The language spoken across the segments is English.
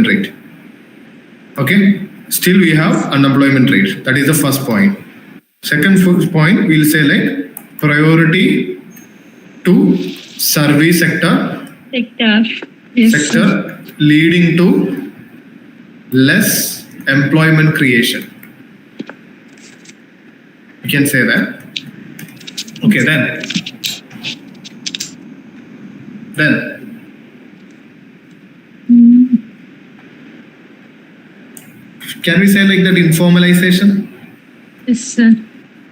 rate. Okay, still we have unemployment rate. That is the first point. Second point, we'll say like priority to service sector. Yes. Sector leading to less employment creation. You can say that. Okay, then can we say like that informalization? Yes, sir.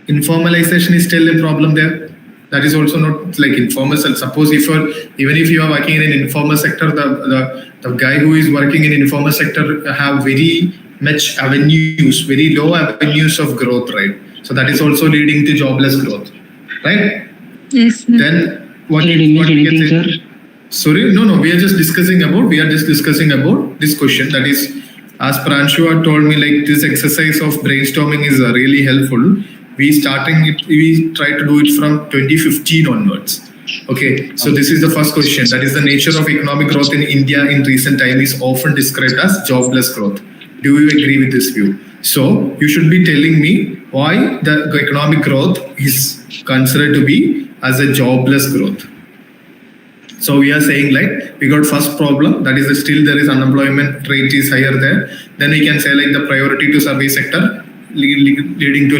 Informalization is still a problem there. That is also not like informal. Suppose even if you are working in an informal sector, the guy who is working in informal sector have very much avenues, very low avenues of growth, right? So that is also leading to jobless growth, right? Yes, sir. Then what we can say? Sorry, no. We are just discussing about this question. That is, as Pranshu had told me, like this exercise of brainstorming is really helpful. We try to do it from 2015 onwards. Okay, so this is the first question. That is the nature of economic growth in India in recent time is often described as jobless growth. Do you agree with this view? So you should be telling me why the economic growth is considered to be as a jobless growth. So we are saying like we got first problem, that is still there is unemployment rate is higher there. Then we can say like the priority to service sector leading to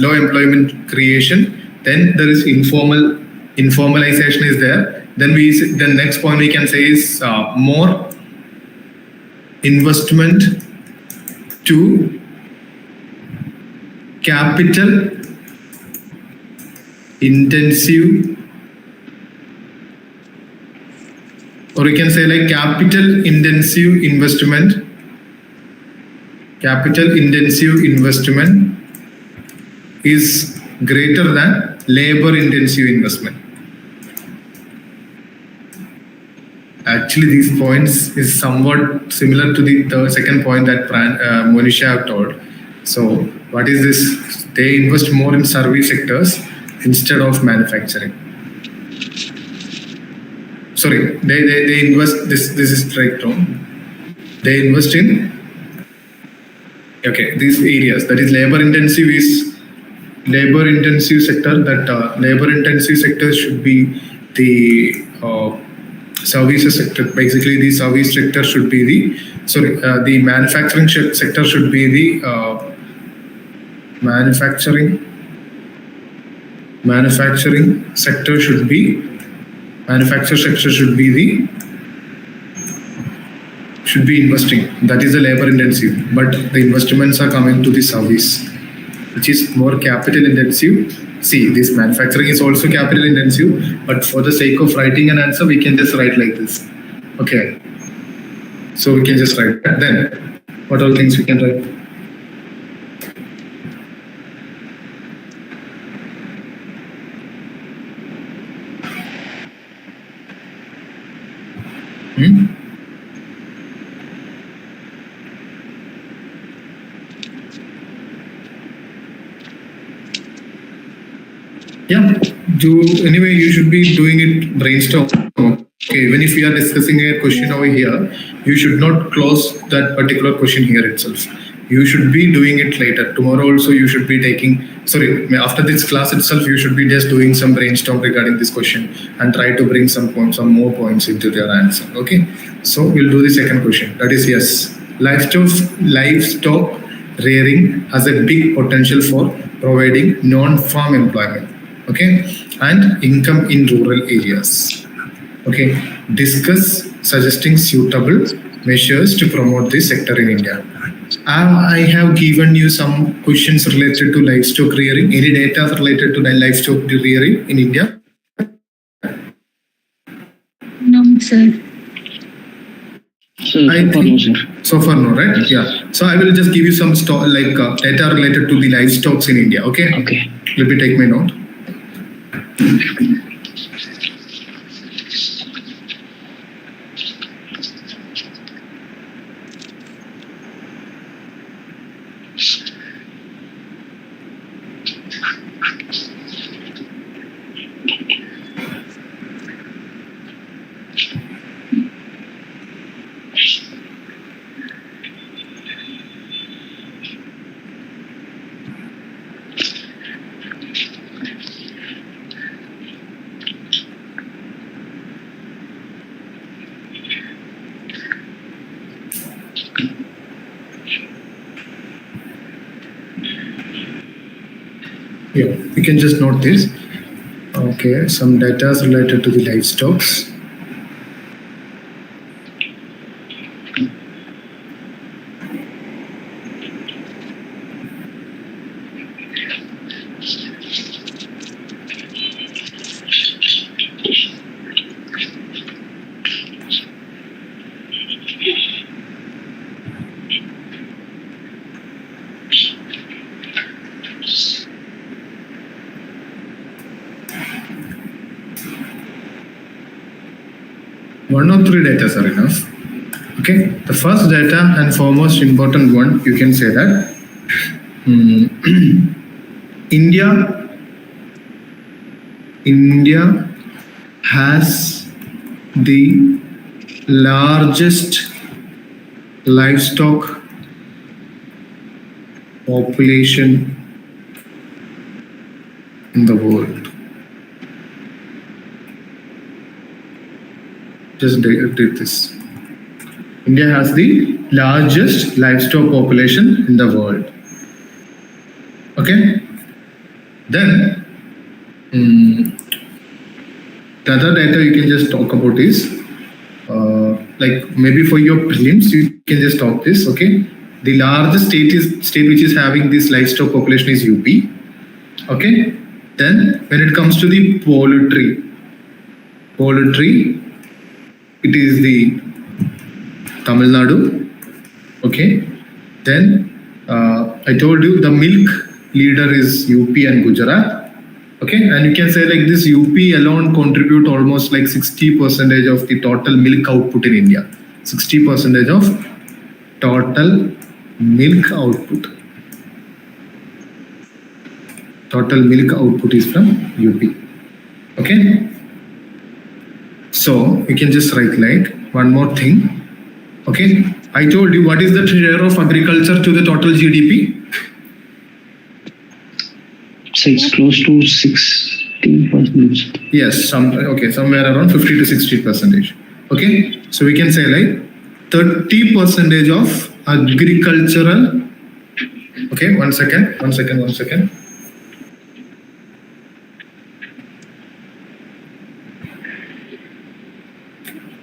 low employment creation. Then there is informalization is there. Then the next point we can say is more investment to capital intensive, or we can say like capital intensive investment is greater than labor intensive investment. Actually, these points is somewhat similar to the second point that Monisha have told. So what is this? They invest more in service sectors instead of manufacturing. Sorry, they invest, this is right wrong. They invest in these areas. That is labor intensive sector. That labor intensive sector should be the services sector. Basically, the service sector should be the manufacturing sector should be the manufacturing sector should be investing. That is the labor intensive, but the investments are coming to the service, which is more capital intensive. See, this manufacturing is also capital intensive, but for the sake of writing an answer, we can just write like this. Okay, so we can just write that. Then what all things we can write? Anyway, you should be doing it brainstorm. Okay, even if we are discussing a question over here, you should not close that particular question here itself. You should be doing it later. Tomorrow also you should be after this class itself, you should be just doing some brainstorm regarding this question and try to bring some more points into their answer. Okay, so we'll do the second question. That is, yes, livestock rearing has a big potential for providing non-farm employment. Okay, and income in rural areas. Okay, discuss suggesting suitable measures to promote this sector in India. I have given you some questions related to livestock rearing. Any data related to livestock rearing in India? No, sir. So far no, right? Yeah. So I will just give you some data related to the livestock in India. Okay. Okay. Let me take my note. Yeah, you can just note this. Okay, some data is related to the livestock. One or three data are enough. Okay, the first data and foremost important one, you can say that India has the largest livestock population in the world. Just did this. India has the largest livestock population in the world. Okay. Then the other data you can just talk about is like maybe for your prelims you can just talk this. Okay. The largest state which is having this livestock population is UP. Okay. Then when it comes to the poultry, it is the Tamil Nadu. Okay. Then I told you the milk leader is UP and Gujarat. Okay, and you can say like this UP alone contribute almost like 60% of the total milk output in India. 60% of total milk output. Total milk output is from UP. Okay. So you can just write like one more thing. Okay, I told you what is the share of agriculture to the total GDP? So it's close to 16%. Yes, somewhere around 50 to 60%. Okay, so we can say like 30% of agricultural. Okay, one second.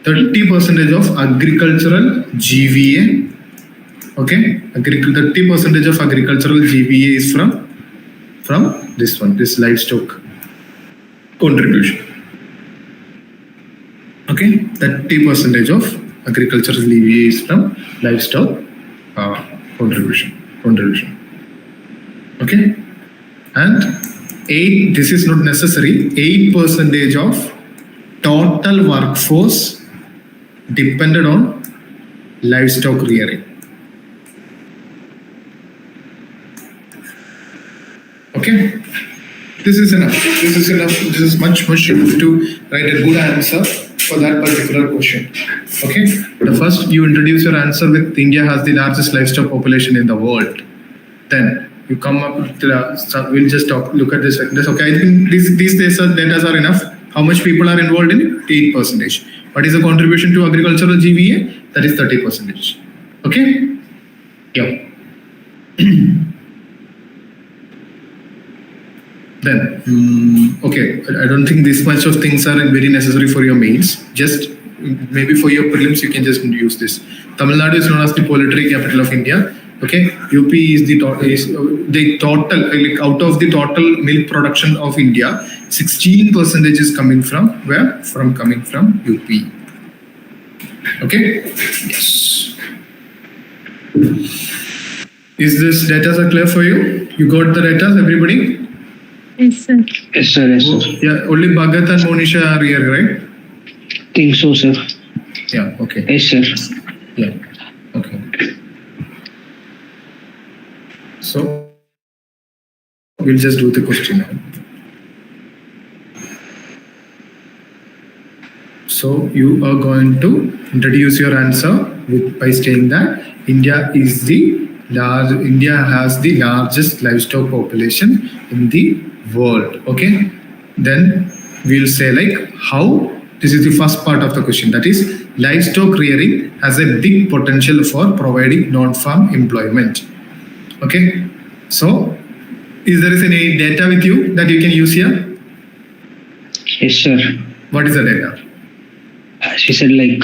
30% of agricultural GVA. Okay, 30% of agricultural GVA is from this one, this livestock contribution. Okay, 30% of agricultural GVA is from livestock contribution. Okay, and 8. This is not necessary. 8% of total workforce depended on livestock rearing. Okay, this is enough. This is much enough to write a good answer for that particular question. Okay, the first you introduce your answer with India has the largest livestock population in the world. Then you come up with we'll just look at this like this. Okay, I think these data are enough. How much people are involved in it? 8%. What is the contribution to agricultural GVA? That is 30%. Okay? Yeah. Then, okay, I don't think this much of things are very necessary for your mains. Just maybe for your prelims, you can just use this. Tamil Nadu is known as the poultry capital of India. Okay, UP is the total, like out of the total milk production of India, 16% is coming from where? Coming from UP. Okay, yes. Is this data clear for you? You got the data, everybody? Yes, sir. Yes, sir. Yeah, only Bhagat and Monisha are here, right? Think so, sir. Yeah, okay. Yes, sir. Yeah, okay. So, we'll just do the question now. So, you are going to introduce your answer by saying that India has the largest livestock population in the world. Okay, then we'll say like how. This is the first part of the question, that is livestock rearing has a big potential for providing non-farm employment. Okay, so is there any data with you that you can use here? Yes, sir. What is the data? She said like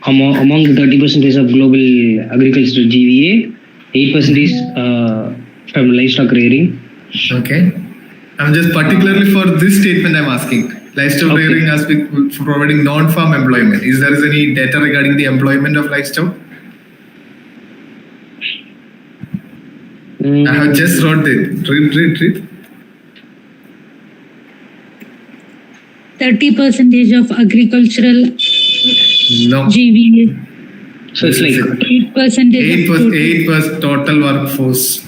among the 30% of global agricultural GVA, 8% is from livestock rearing. Okay, I'm just particularly for this statement I'm asking. Livestock rearing has been providing non-farm employment. Is there any data regarding the employment of livestock? I have just wrote it. Read. 30% of agricultural No. GVA. So it's like 8%. 8% total workforce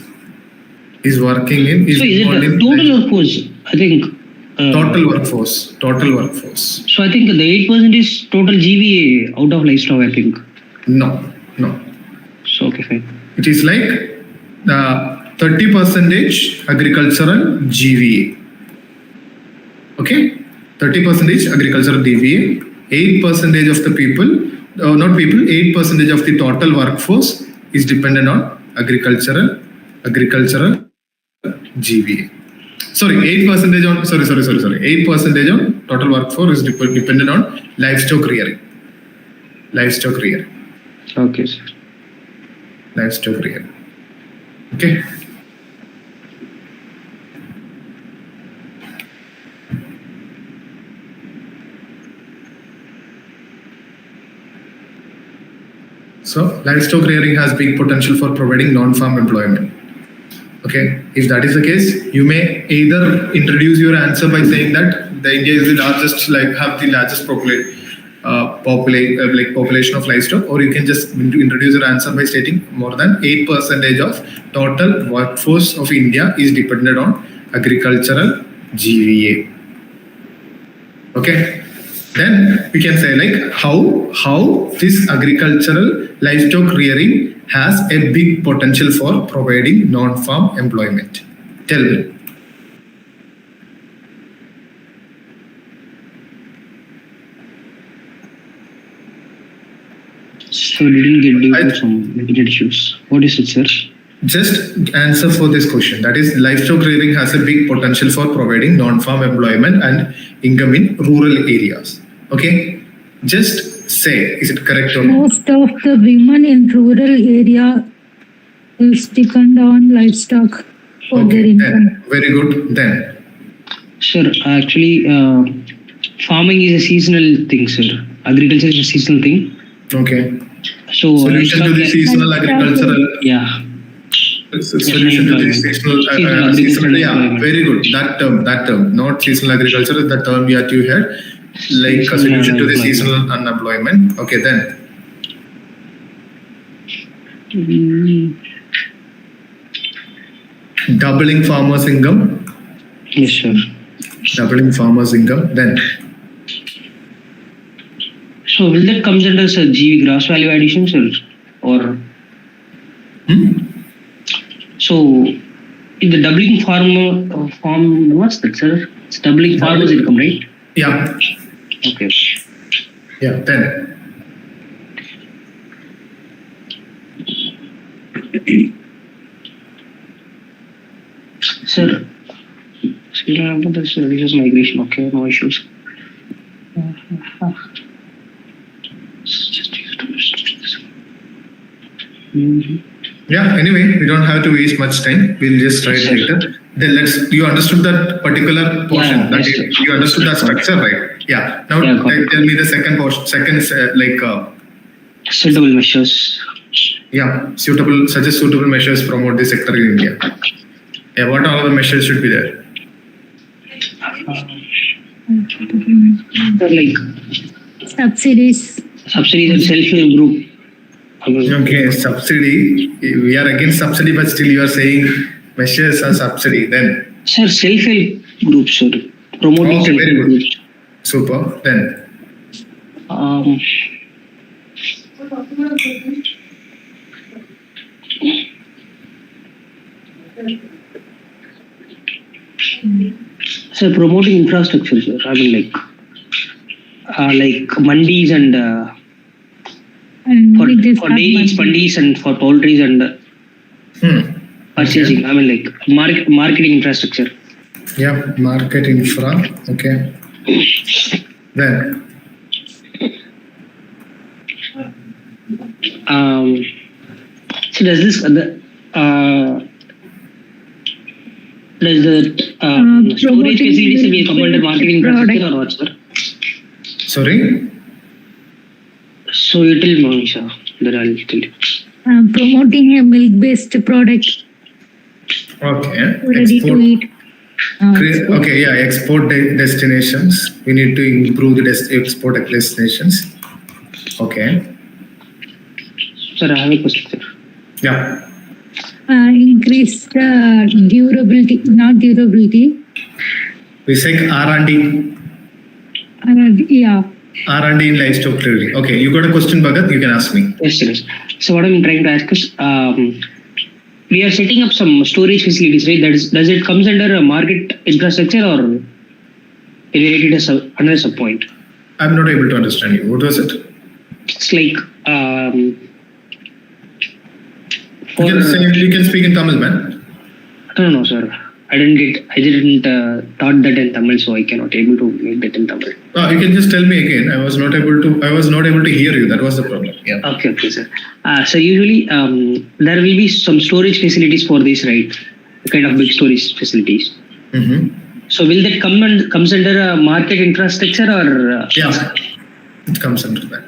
is working in. So is it the total workforce? I think. Total workforce. So I think the 8% is total GVA out of livestock, I think. No. So okay, fine. It is like 30% agricultural GVA. Okay, 30% agricultural GVA. 8% of the people, not people, 8% of the total workforce is dependent on agricultural GVA. Sorry, 8% on 8% on total workforce is dependent on livestock rearing. Okay, sir. Livestock rearing. Okay. So livestock rearing has big potential for providing non-farm employment. Okay, if that is the case, you may either introduce your answer by saying that the India is the largest, have the largest population of livestock, or you can just introduce your answer by stating more than 8% of total workforce of India is dependent on agricultural GVA. Okay, then we can say like how this agricultural livestock rearing has a big potential for providing non-farm employment. Tell me. So didn't get due to some limited issues. What is it, sir? Just answer for this question. That is, livestock rearing has a big potential for providing non-farm employment and income in rural areas. Okay, just say, is it correct or not? Most of the women in rural area is depend on livestock for their income. Then, very good. Then, Sir, actually, farming is a seasonal thing, sir. Agriculture is a seasonal thing. okay. So Solution to the seasonal agricultural. Yeah. Solution to the seasonal yeah, very good. That term, not seasonal agriculture, is the term that you had. Like a solution to the seasonal unemployment. Okay, then. Doubling farmers' income. Yes, sir. Doubling farmers' income. Then. So will that comes under sir GV gross value addition, sir, or? So in the doubling farm, what's that, sir? It's doubling farmers' income, right? Yeah. Okay. Yeah. Then. Sir, this reduces migration. Okay, no issues. Yeah, anyway, we don't have to waste much time. We'll just try it later. Then you understood that particular portion. Yeah, that yes, you understood that structure, right? Yeah. Now tell me the second portion. Suitable measures. Yeah, suggest suitable measures to promote the sector in India. Yeah, what all the measures should be there? Like Subsidies and self-help group. Okay, subsidy. We are against subsidy, but still you are saying measures are subsidy. Then. Sir, self-help group, sir. Promoting Okay, very self-help good. groups. Super. Then. Sir, promoting infrastructure, sir. I mean, like like mandis and And for we just have dairies, money. mandis and for poultries and purchasing. I mean, like marketing infrastructure. Yeah, market infra. Okay. Then So does this does the storage promoting facilities will come under marketing infrastructure product. or what, sir? sorry. So you tell me, Manisha. Then I'll tell you. Promoting a milk-based product Okay. ready to eat. Okay, yeah, export destinations. We need to improve the export destinations. Okay. Sir, I have a question, sir. Yeah. Increase the durability, not durability. We say R&D. Yeah. R&D in livestock delivery. Okay, you got a question, Bhagat? You can ask me. Yes, sir. So what I'm trying to ask is, we are setting up some storage facilities, right? Does it comes under a market infrastructure or related as another sub point? I'm not able to understand you. What was it? It's like You can speak in Tamil, man. no, sir. I didn't thought that in Tamil, so I cannot able to make that in Tamil. You can just tell me again. I was not able to hear you. That was the problem. Yeah. Okay, sir. So usually there will be some storage facilities for this, right? Kind of big storage facilities. Mm-hmm. So will that comes under a market infrastructure or? Yeah, it comes under that.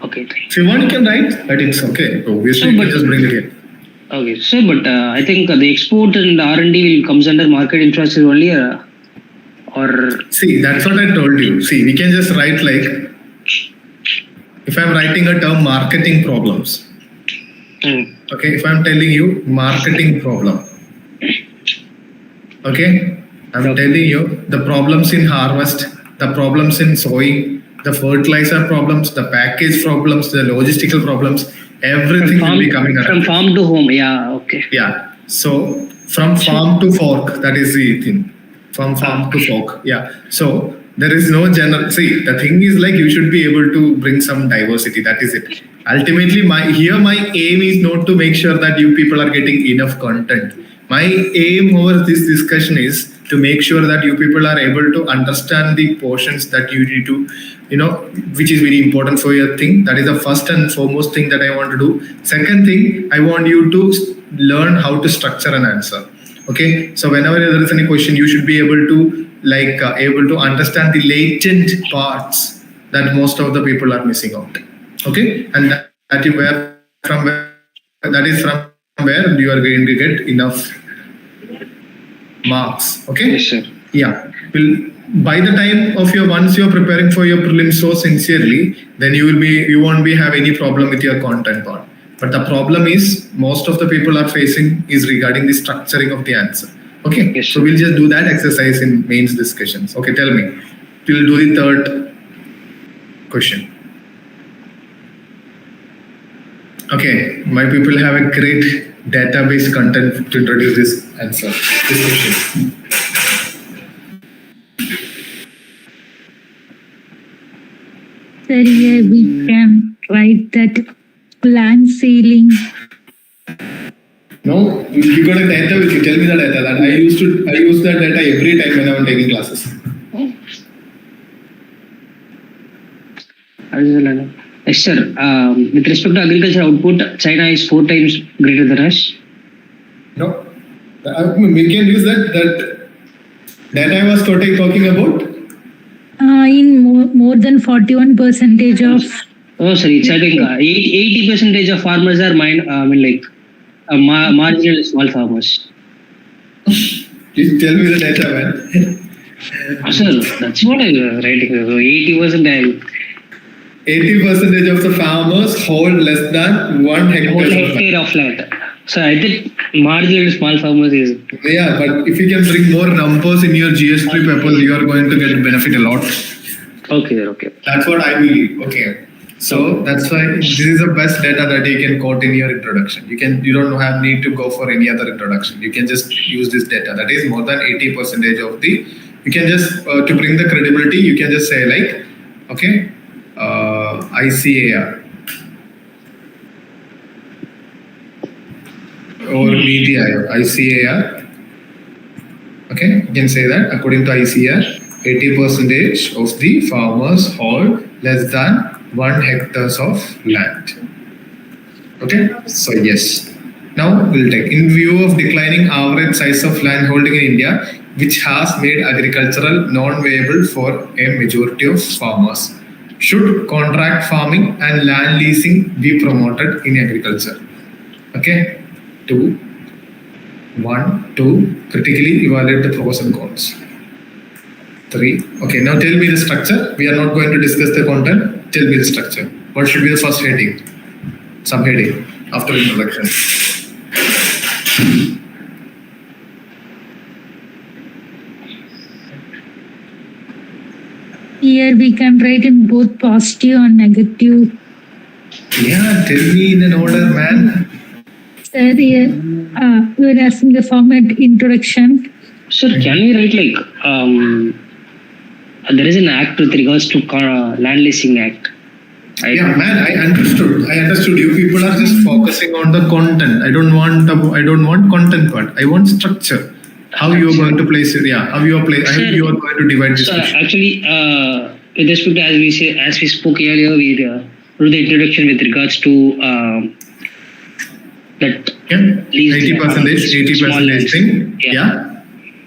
Okay. If you want, you can write, but it's okay. Obviously, you can just bring it here. Okay, so but I think the export and R&D will comes under market infrastructure only, or See, that's what I told you. See, we can just write like, if I'm writing a term marketing problems. Okay, if I'm telling you marketing problem. Okay, I'm telling you the problems in harvest, the problems in sowing, the fertilizer problems, the package problems, the logistical problems. Everything will be coming from farm to home. Yeah, okay. Yeah. So from farm to fork, that is the thing. From farm to fork. Yeah. So there is no general. See, the thing is like you should be able to bring some diversity. That is it. Ultimately, my aim is not to make sure that you people are getting enough content. My aim over this discussion is to make sure that you people are able to understand the portions that you need to, which is very important for your thing. That is the first and foremost thing that I want to do. Second thing, I want you to learn how to structure an answer. Okay, so whenever there is any question, you should be able to understand the latent parts that most of the people are missing out. Okay, and that is from where you are going to get enough marks. Okay. Yes, sir. Yeah. By the time of once you're preparing for your prelims so sincerely, then you won't have any problem with your content part. But the problem is most of the people are facing is regarding the structuring of the answer. Okay. Yes, So we'll just do that exercise in mains discussions. Okay, tell me. We'll do the third question. Okay, my people have a great database content to introduce this answer, this question. Sir, yeah, we can write that land ceiling. No, you got a data with you. Tell me the data. That I use that data every time when I'm taking classes. Yes, sir. With respect to agriculture output, China is 4 times greater than us. No, we can use that data I was talking about. In more than 41% of. Oh, sorry. It's I think 80% of farmers are marginal small farmers. Please tell me the data, man. Sir, that's what I'm writing. So 80%. 80% of the farmers hold less than 1 hectare of land. So I think marginal small farmers is. Yeah, but if you can bring more numbers in your GS3 papers, you are going to get benefit a lot. Okay, sir. Okay. That's what I believe. Okay. So that's why this is the best data that you can quote in your introduction. You don't need to go for any other introduction. You can just use this data. That is more than 80% of the. You can just to bring the credibility. You can just say like Okay, ICAR or NITI Aayog, ICAR. Okay, you can say that according to ICAR, 80% of the farmers hold less than 1 hectares of land. Okay, so yes. Now we'll take in view of declining average size of land holding in India, which has made agricultural non-viable for a majority of farmers. Should contract farming and land leasing be promoted in agriculture? Okay, 2, 1, 2, critically evaluate the pros and cons. 3. Okay, now tell me the structure. We are not going to discuss the content. Tell me the structure. What should be the first heading? Subheading after introduction. Here we can write in both positive and negative. Yeah, tell me in an order, man. Sir, here we are asking the format introduction. Sir, can we write like there is an act with regards to land leasing act? Yeah, man, I understood. You people are just focusing on the content. I don't want content part. I want structure. How you are going to place it? Yeah, how you are how you are going to divide this? Sir, actually, with respect to as we spoke earlier, we wrote the introduction with regards to that. Yeah, 80% thing. Yeah.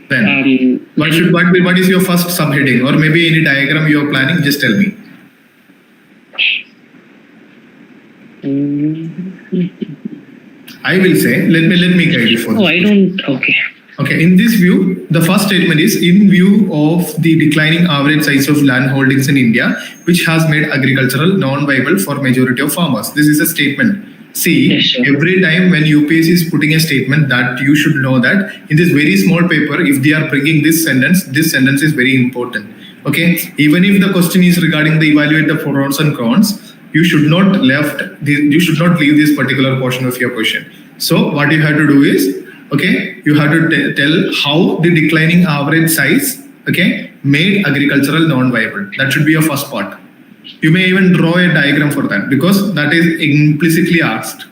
Then what is your first subheading, or maybe any diagram you are planning? Just tell me. I will say, let me guide you for. Oh, I don't. Okay. Okay, in this view, the first statement is in view of the declining average size of land holdings in India, which has made agricultural non-viable for majority of farmers. This is a statement. See, yes, sure. Every time when UPSC is putting a statement, that you should know that in this very small paper, if they are bringing this sentence is very important. Okay, even if the question is regarding the evaluate the pros and cons, you should not leave this particular portion of your question. So what you have to do is, okay, you have to tell how the declining average size, okay, made agricultural non-viable. That should be your first part. You may even draw a diagram for that, because that is implicitly asked.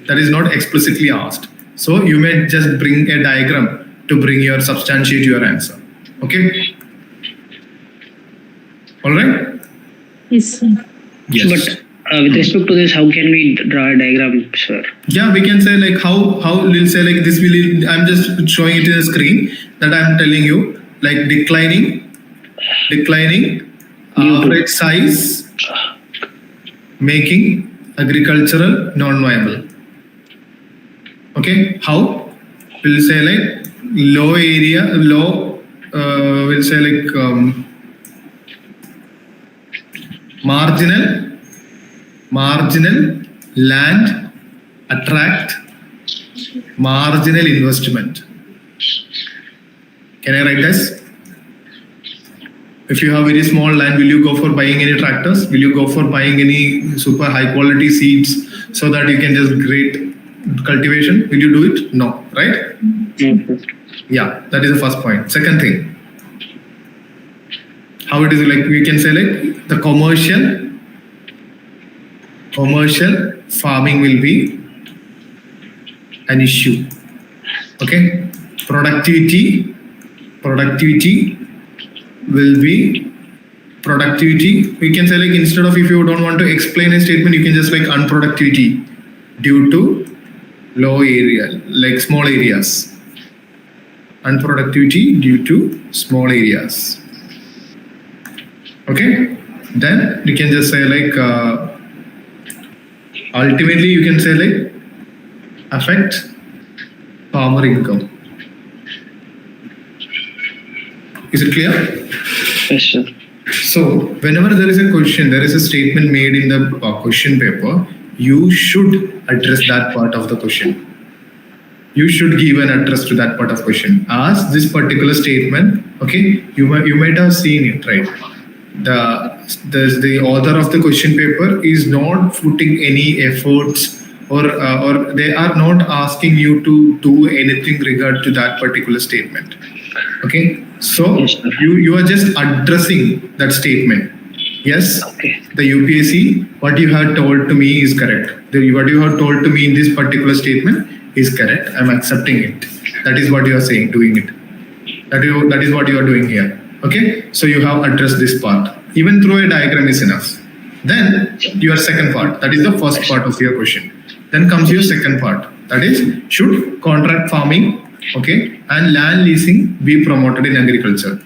That is not explicitly asked. So you may just bring a diagram to substantiate your answer. Okay. All right. Yes, sir. Yes. But with respect to this, how can we draw a diagram, sir? Yeah, we can say like how we'll say like this will. I'm just showing it in the screen that I'm telling you like declining average size making agricultural non-viable. Okay, how? We'll say like we'll say like marginal land attract marginal investment. Can I write this? If you have very small land, will you go for buying any tractors? Will you go for buying any super high quality seeds so that you can just great cultivation? Will you do it? No, right? Mm-hmm. Yeah, that is the first point. Second thing, how it is like we can say like the commercial farming will be an issue. Okay, productivity will be we can say like instead of if you don't want to explain a statement, you can just like unproductivity due to low area, like small areas. Unproductivity due to small areas. Okay, then you can just say like ultimately you can say like affect farmer income. Is it clear? Yes, sir. So whenever there is a question, there is a statement made in the question paper, you should address that part of the question. You should give an address to that part of question. As this particular statement, okay, you might have seen it, right? The author of the question paper is not putting any efforts or they are not asking you to do anything regard to that particular statement. Okay, so Yes, sir. you are just addressing that statement. Yes, Okay. the UPSC, what you have told to me is correct. What you have told to me in this particular statement is correct. I'm accepting it. That is what you are saying, doing it. That is what you are doing here. Okay, so you have addressed this part. Even through a diagram is enough. Then your second part, that is the first part of your question. Then comes your second part, that is, should contract farming, okay, and land leasing be promoted in agriculture?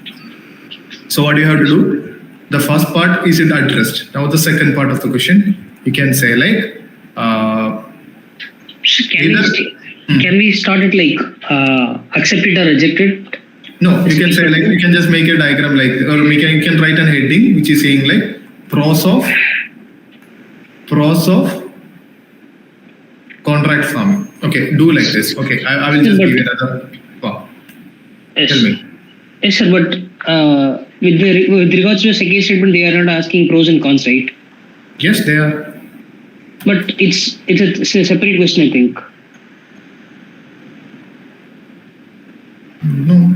So what you have to do? The first part is addressed. Now the second part of the question, you can say like, Can we start it like accepted or rejected? No, you can say like, you can just make a diagram like, or you can write a heading which is saying like pros of contract farming. Okay, do like this. Okay, I will just give you another. Wow. Yes. Tell me. Yes, sir. But with regards to the second statement, they are not asking pros and cons, right? Yes, they are. But it's a separate question, I think. No.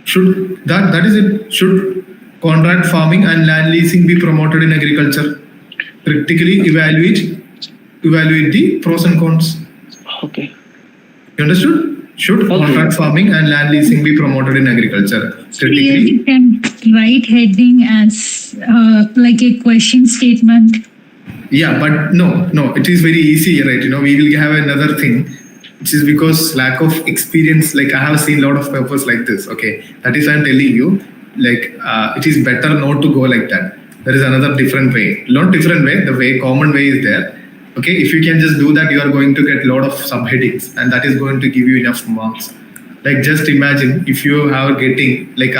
Should that is it? Should contract farming and land leasing be promoted in agriculture? Critically evaluate the pros and cons. Okay. You understood? Should contract farming and land leasing be promoted in agriculture? Here you can write heading as like a question statement. Yeah, but no, it is very easy, right? You know, we will have another thing, which is because lack of experience. Like I have seen a lot of papers like this. Okay, that is I'm telling you. Like it is better not to go like that. There is another different way. Not different way. The common way is there. Okay, if you can just do that, you are going to get a lot of subheadings, and that is going to give you enough marks. Like just imagine if you are getting like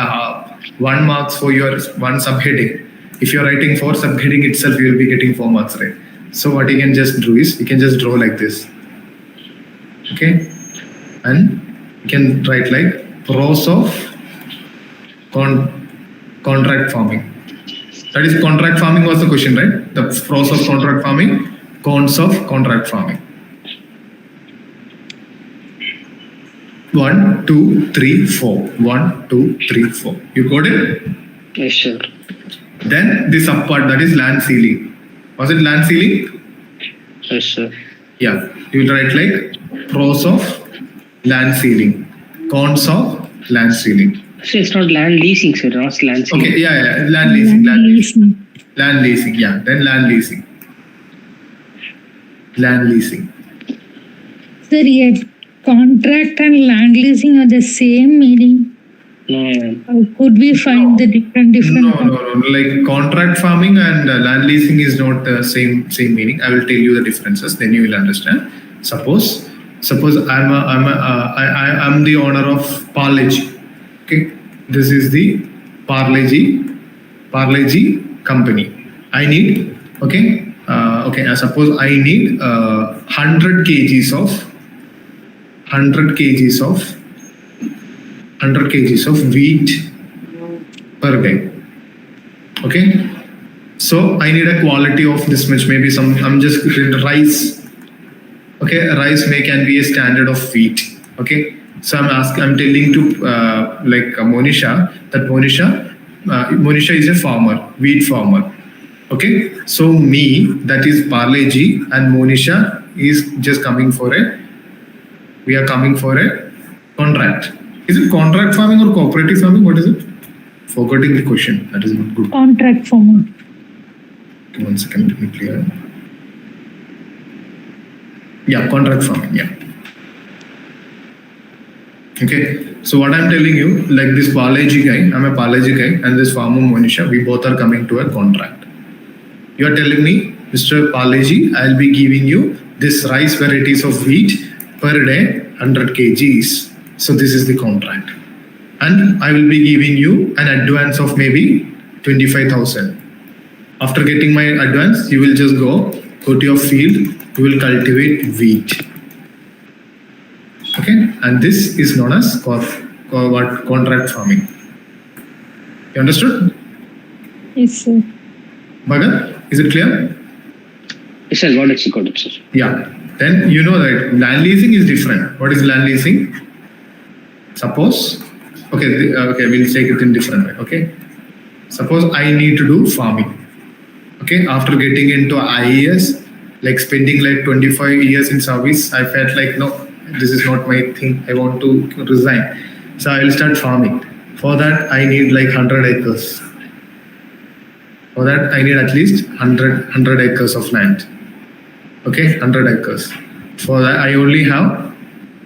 1 marks for your one subheading. If you are writing 4 subheading itself, you will be getting 4 marks, right? So what you can just do is you can just draw like this. Okay, and you can write like pros of contract farming. That is, contract farming was the question, right? The pros of contract farming, cons of contract farming. 1, 2, 3, 4. 1, 2, 3, 4. You got it? Yes, sir. Then the subpart, that is land sealing. Was it land sealing? Yes, sir. Yeah. You will write like pros of land sealing, cons of land sealing. So it's not land leasing, sir. Not land sealing. Okay. Yeah. Land leasing. Land leasing. Yeah. Then land leasing. Land leasing. Sir, yeah, contract and land leasing are the same meaning. No. How could we find the different? No. Like contract farming and land leasing is not the same meaning. I will tell you the differences. Then you will understand. Suppose I'm the owner of Parle-G. Okay, this is the Parle-G company. I need I suppose I need 100 kgs of wheat per day. Okay, so I need a quality of this much. Maybe I'm just rice. Okay, rice can be a standard of wheat. Okay, so I'm telling to Monisha that Monisha is a farmer, wheat farmer. Okay, so me, that is Parle-G, and Monisha is just we are coming for a contract. Is it contract farming or cooperative farming? What is it? Forgetting the question. That is not good. Contract farming. 1 second, let me clear. Yeah, contract farming. Yeah. Okay. So what I'm telling you, like this Parle-G guy, I'm a Parle-G guy, and this farmer Monisha, we both are coming to a contract. You are telling me, Mr. Parle-G, I'll be giving you this rice varieties of wheat per day, 100 kgs. So this is the contract. And I will be giving you an advance of maybe 25,000. After getting my advance, you will just go to your field, you will cultivate wheat. Okay, and this is known as contract farming. You understood? Yes, sir. Bhagat, is it clear? Yes, sir. Got it, sir. Yeah. Then you know that land leasing is different. What is land leasing? Suppose, we'll take it in different way. Okay. Suppose I need to do farming. Okay, after getting into IAS, like spending like 25 years in service, I felt like no, this is not my thing. I want to resign. So I will start farming. For that, I need like 100 acres. For that, I need at least 100 acres of land. Okay, 100 acres. For that, I only have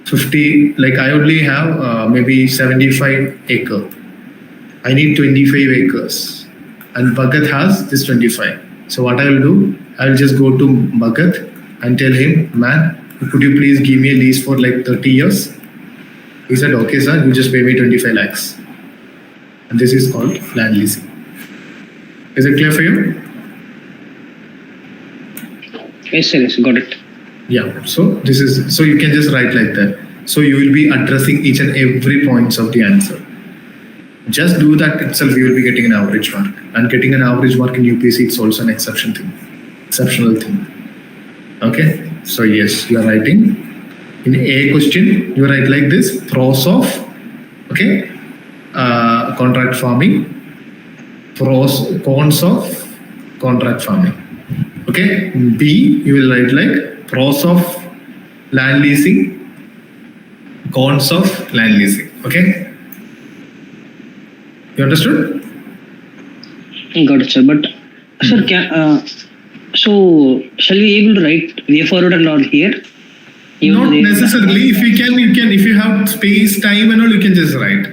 50, like I only have maybe 75 acre. I need 25 acres. And Bhagat has this 25. So what I will do, I will just go to Bhagat and tell him, man, could you please give me a lease for like 30 years? He said, okay, sir, you just pay me 25 lakhs. And this is called land leasing. Is it clear for you? Yes, sir. Yes, got it. Yeah. So this is, so you can just write like that. So you will be addressing each and every points of the answer. Just do that itself, you will be getting an average mark. And getting an average mark in UPSC, it's also an exceptional thing. Okay. So yes, you are writing. In A question, you write like this: pros of, okay, contract farming, cons of contract farming. Okay. B, you will write like pros of land leasing, cons of land leasing. Okay. You understood? Got it, sir. But sir, so shall we able to write way forward and all here? Not necessarily. If you can, if you have space, time and all, you can just write.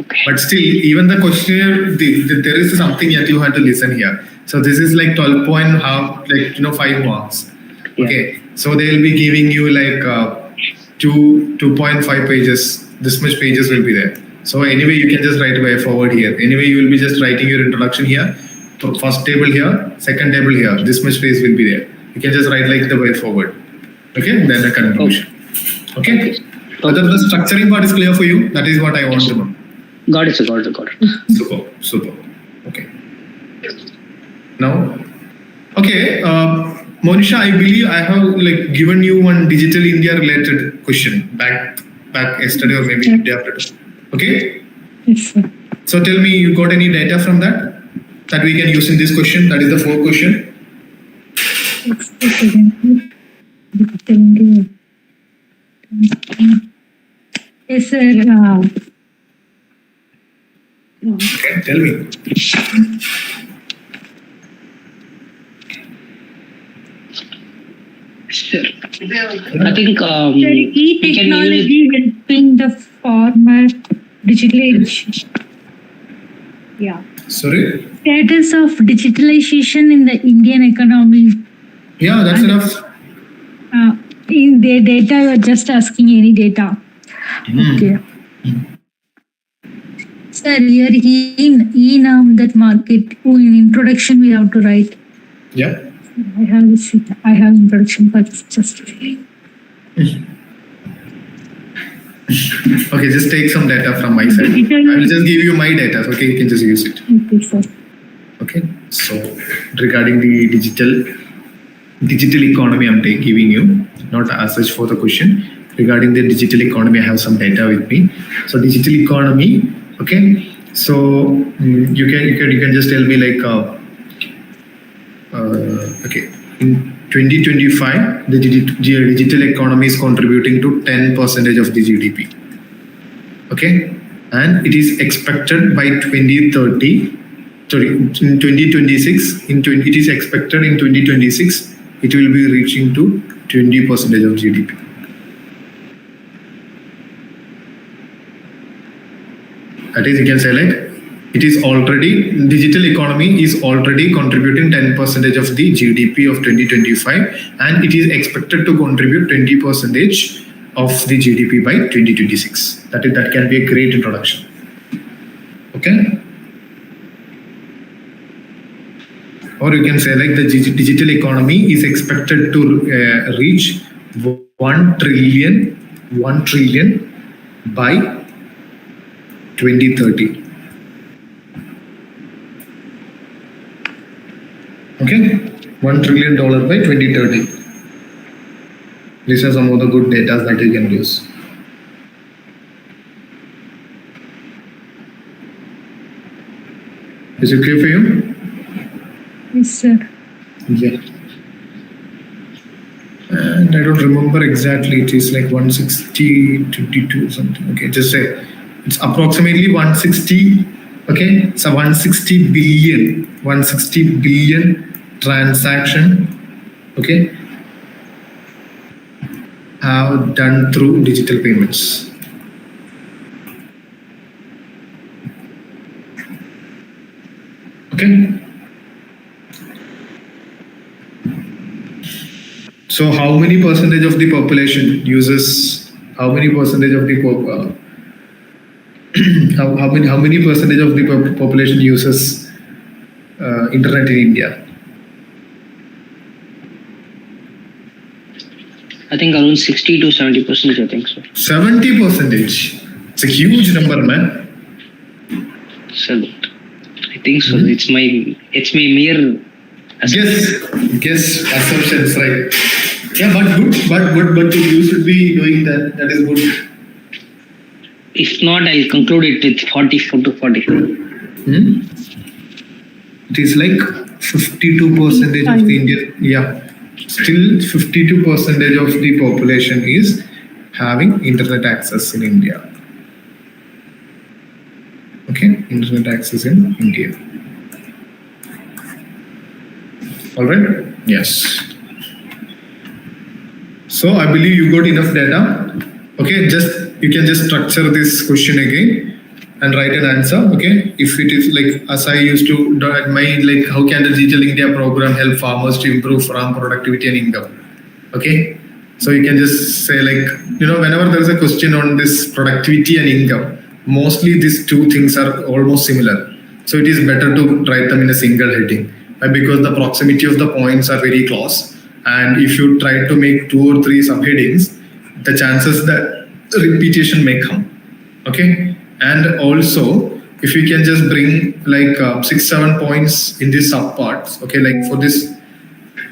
Okay. But still, even the questionnaire, there is something that you have to listen here. So this is like 12 point half, like 5 marks. Yeah. Okay. So they will be giving you like 2.5 pages. This much pages will be there. So anyway, you can just write way forward here. Anyway, you will be just writing your introduction here. First table here, second table here. This much space will be there. You can just write like the way forward. Okay, then a conclusion. Okay. Whether the structuring part is clear for you, that is what I want to know. Got it, sir. Got it. Super. Okay. Now, okay, Monisha, I believe I have like given you one Digital India related question back yesterday or maybe day after. Okay. Yes, sir. So tell me, you got any data from that we can use in this question? That is the 4th question. Yes, sir. Okay, tell me. Sure. I think E-technology helping the farmer digitalization. Yeah. Sorry? Status of digitalization in the Indian economy. Yeah, that's enough. In the data, you are just asking any data. Okay. Sir, here in that market, in introduction we have to write. Yeah. I have introduction, but just Okay, just take some data from my side. I will just give you my data. Okay, you can just use it. Okay, sir. Okay, so regarding the digital economy, I'm giving you, not as such for the question. Regarding the digital economy, I have some data with me. So digital economy, okay. So you can just tell me like, okay, in 2025, the digital economy is contributing to 10% of the GDP. Okay, and it is expected by 2030. Sorry, in 2026, it is expected in 2026, it will be reaching to 20% of GDP. That is, you can say like, it is already, digital economy is already contributing 10% of the GDP of 2025, and it is expected to contribute 20% of the GDP by 2026. That can be a great introduction. Okay. Or you can say like the digital economy is expected to reach 1 trillion by 2030. Okay, $1 trillion by 2030. These are some of the good data that you can use. Is it clear for you? Yes, sir. Yeah. And I don't remember exactly. It is like 160, 22 something. Okay, just say it's approximately 160. Okay, so 160 billion transaction. Okay, have done through digital payments. Okay. So how many percentage of the population uses? How many percentage of the how many percentage of the population uses internet in India? I think around 60 to 70%. I think so. 70%. It's a huge number, man. So I think so. It's my mere Guess assumptions, right? Yeah, but good. But you should be doing that. That is good. If not, I'll conclude it with 44 to 44. It is like 52% of the Indian. Yeah, still 52% of the population is having internet access in India. Okay, internet access in India. All right. Yes. So I believe you got enough data. Okay, you can just structure this question again and write an answer. Okay, if it is like as I used to do at my like, how can the Digital India program help farmers to improve farm productivity and income? Okay, so you can just say like, whenever there is a question on this productivity and income, mostly these two things are almost similar. So it is better to write them in a single heading because the proximity of the points are very close. And if you try to make 2 or 3 subheadings, the chances that repetition may come. Okay, and also if you can just bring like 6-7 points in these subparts. Okay, like for this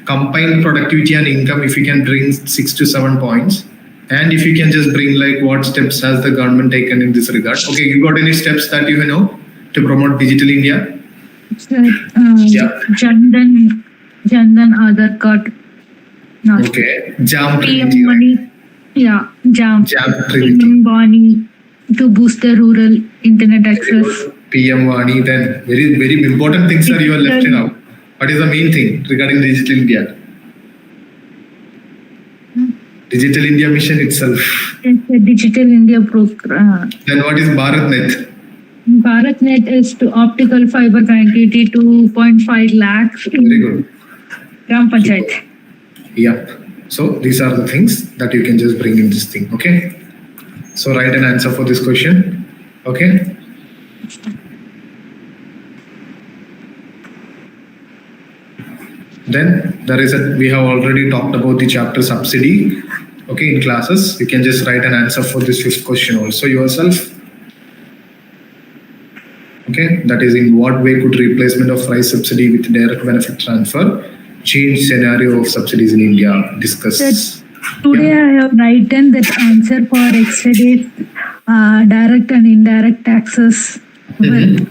combined productivity and income, if you can bring 6 to 7 points, and if you can just bring like what steps has the government taken in this regard. Okay, you got any steps that you know to promote Digital India? Sir, Jandan Aadhaar card. No. Okay, Jam PM Trinity, right? money. Yeah, Jam Trinity. PM Vani to boost the rural internet access. PM Vani, then very, very important things are you are left out. What is the main thing regarding Digital India? Digital India mission itself. It's a Digital India program. Then what is BharatNet? BharatNet is to optical fiber connectivity to 2.5 lakhs. Very good. Gram Panchayat. Yep. So these are the things that you can just bring in this thing. Okay. So write an answer for this question. Okay. Then we have already talked about the chapter subsidy. Okay, in classes, you can just write an answer for this 5th question also yourself. Okay, that is in what way could replacement of rice subsidy with direct benefit transfer change scenario of subsidies in India? Discuss. Today I have written that answer for extra direct and indirect taxes. Can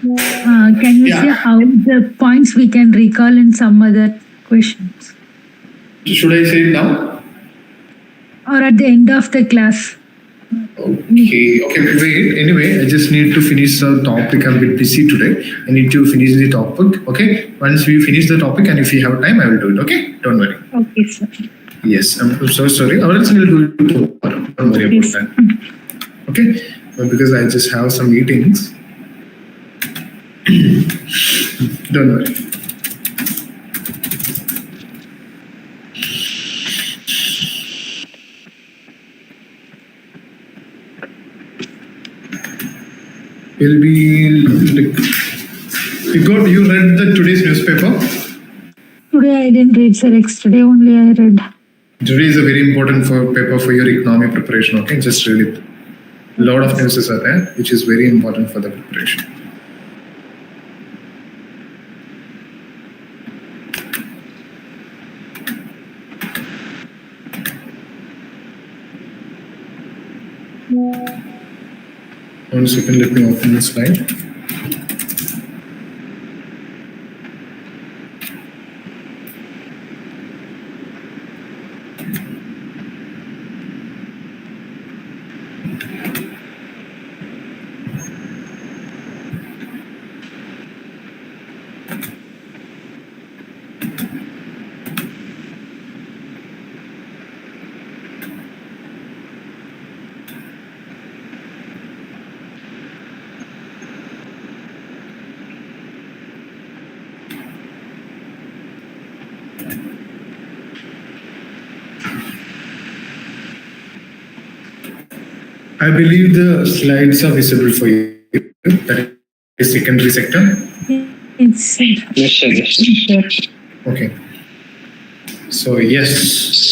you say how the points we can recall in some other questions? Should I say it now? Or at the end of the class? Okay, wait. Anyway, I just need to finish the topic. I'm a bit busy today. I need to finish the topic. Okay, once we finish the topic and if we have time, I will do it. Okay, don't worry. Okay, sir. Yes, I'm so sorry. Or else we'll do it tomorrow. Don't worry about that. Okay, because I just have some meetings. Don't worry. Will be you read the today's newspaper? Today I didn't read, sir. Yesterday only I read. Today is a very important paper for your economic preparation. Okay, just read it. A lot of news are there, which is very important for the preparation. One second, let me open the slide. I believe the slides are visible for you. That is secondary sector. It's Yes, sir. Yes, sir. Okay. So yes,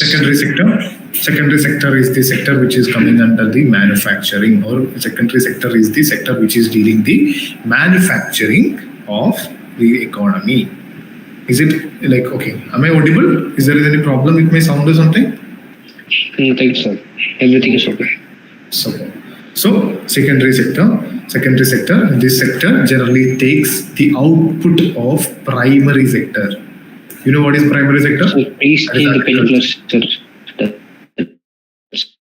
secondary sector. Secondary sector is the sector which is coming under the manufacturing, or secondary sector is the sector which is dealing the manufacturing of the economy. Is it like, okay, am I audible? Is there any problem with my sound or something? Nothing, sir. Everything is okay. So secondary sector, this sector generally takes the output of primary sector. You know what is primary sector? So please That is change the agriculture. particular sector.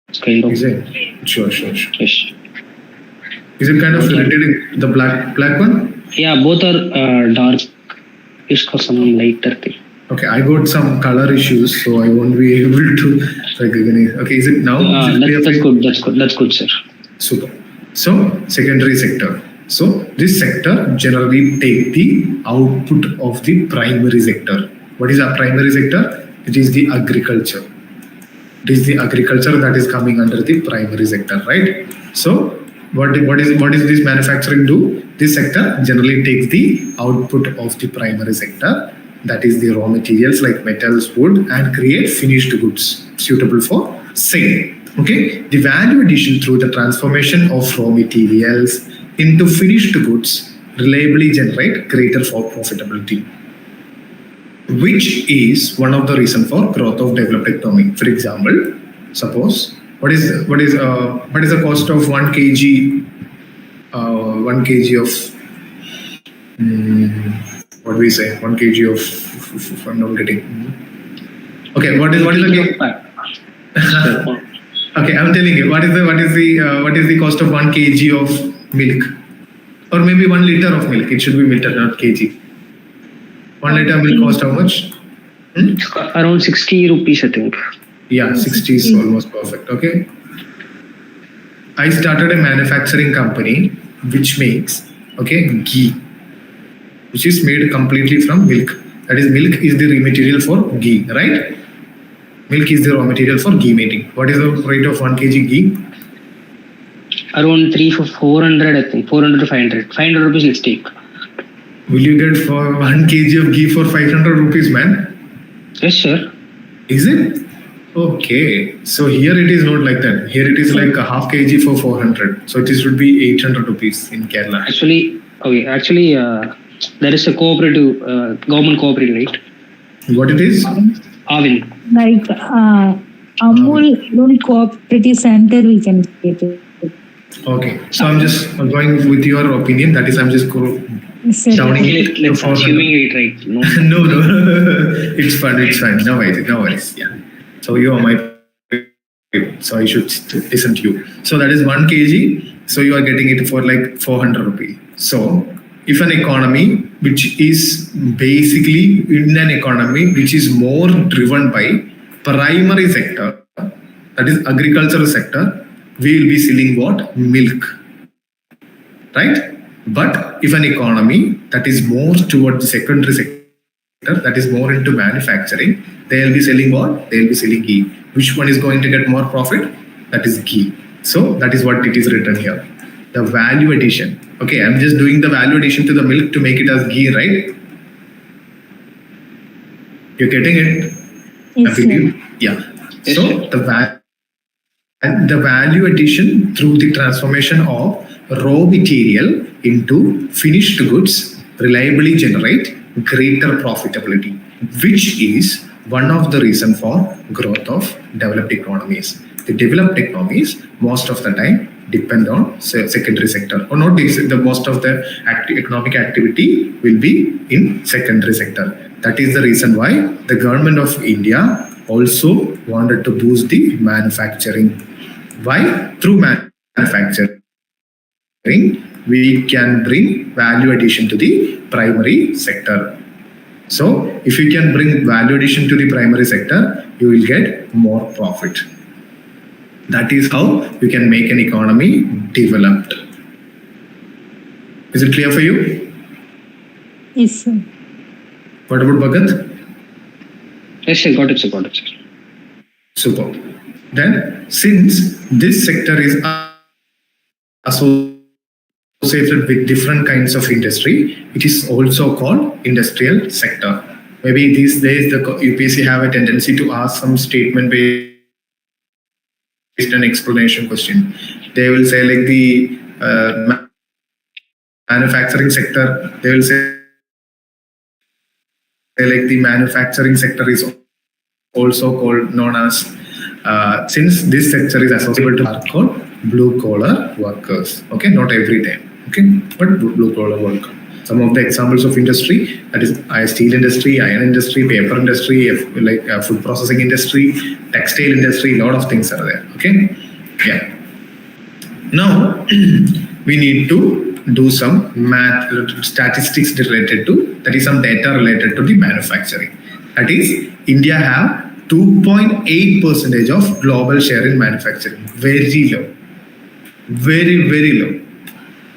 That's kind of. Is it? Sure. Yes. Is it kind of related in the black one? Yeah, both are dark. Just for some lighter thing. Okay, I got some color issues, so I won't be able to recognize. Okay, is it now? Is it clear for you? That's good, sir. Super. So secondary sector. So this sector generally take the output of the primary sector. What is our primary sector? It is the agriculture. It is the agriculture that is coming under the primary sector, right? So what is this manufacturing do? This sector generally takes the output of the primary sector, that is the raw materials like metals, wood, and create finished goods suitable for sale. Okay, the value addition through the transformation of raw materials into finished goods reliably generate greater profitability, which is one of the reasons for growth of developed economy. For example, suppose what is the cost of 1 kg 1 kg of what do we say 1 kg of I'm not getting. Okay, what is the okay, I'm telling you what is the cost of 1 kg of milk, or maybe 1 liter of milk. It should be liter, not kg. 1 liter milk cost how much? Around 60 rupees, I think. Yeah, 60 is almost perfect. Okay. I started a manufacturing company which makes ghee, which is made completely from milk. That is, milk is the raw material for ghee, right? Milk is the raw material for ghee making. What is the rate of 1 kg ghee? Around 400, I think. 400 to 500. 500 rupees, let's take. Will you get for 1 kg of ghee for 500 rupees, man? Yes, sir. Is it? Okay. So here it is not like that. Here it is like a half kg for 400. So it should be 800 rupees in Kerala. Actually, there is a cooperative, government cooperative, right? What it is? Avin. like Amul Cooperative Center, we can get it. Okay. So I'm just going with your opinion. That is, I'm just shouting it. Let's assuming it right. No. No. It's fine. No worries. Yeah. So you are my people, so I should listen to you. So that is 1 kg. So you are getting it for like 400 rupees. So if an economy which is basically in an economy which is more driven by primary sector, that is agricultural sector, we will be selling what? Milk. Right? But if an economy that is more towards the secondary sector, that is more into manufacturing, they will be selling what? They will be selling ghee. Which one is going to get more profit? That is ghee. So that is what it is written here. The value addition. Okay, I'm just doing the value addition to the milk to make it as ghee, right? You're getting it? Yes, I believe. Yeah. So the value addition through the transformation of raw material into finished goods reliably generate greater profitability, which is one of the reasons for growth of developed economies. The developed economies most of the time depend on secondary sector, or not the most of the economic activity will be in secondary sector. That is the reason why the government of India also wanted to boost the manufacturing. Why? Through manufacturing, we can bring value addition to the primary sector. So if you can bring value addition to the primary sector, you will get more profit. That is how you can make an economy developed. Is it clear for you? Yes, sir. What about Bhagat? Yes, sir. Got it, sir. Super. Then, since this sector is associated with different kinds of industry, it is also called industrial sector. Maybe these days the UPSC have a tendency to ask some statement based an explanation question. They will say like the manufacturing sector, they will say like the manufacturing sector is also called known as since this sector is associated to are called blue collar workers. Okay, not every time. Okay, but blue collar worker. Some of the examples of industry, that is steel industry, iron industry, paper industry, like food processing industry, textile industry, a lot of things are there. Okay, yeah. Now we need to do some math statistics related to, that is some data related to the manufacturing. That is, India have 2.8% of global share in manufacturing. Very low. Very, very low.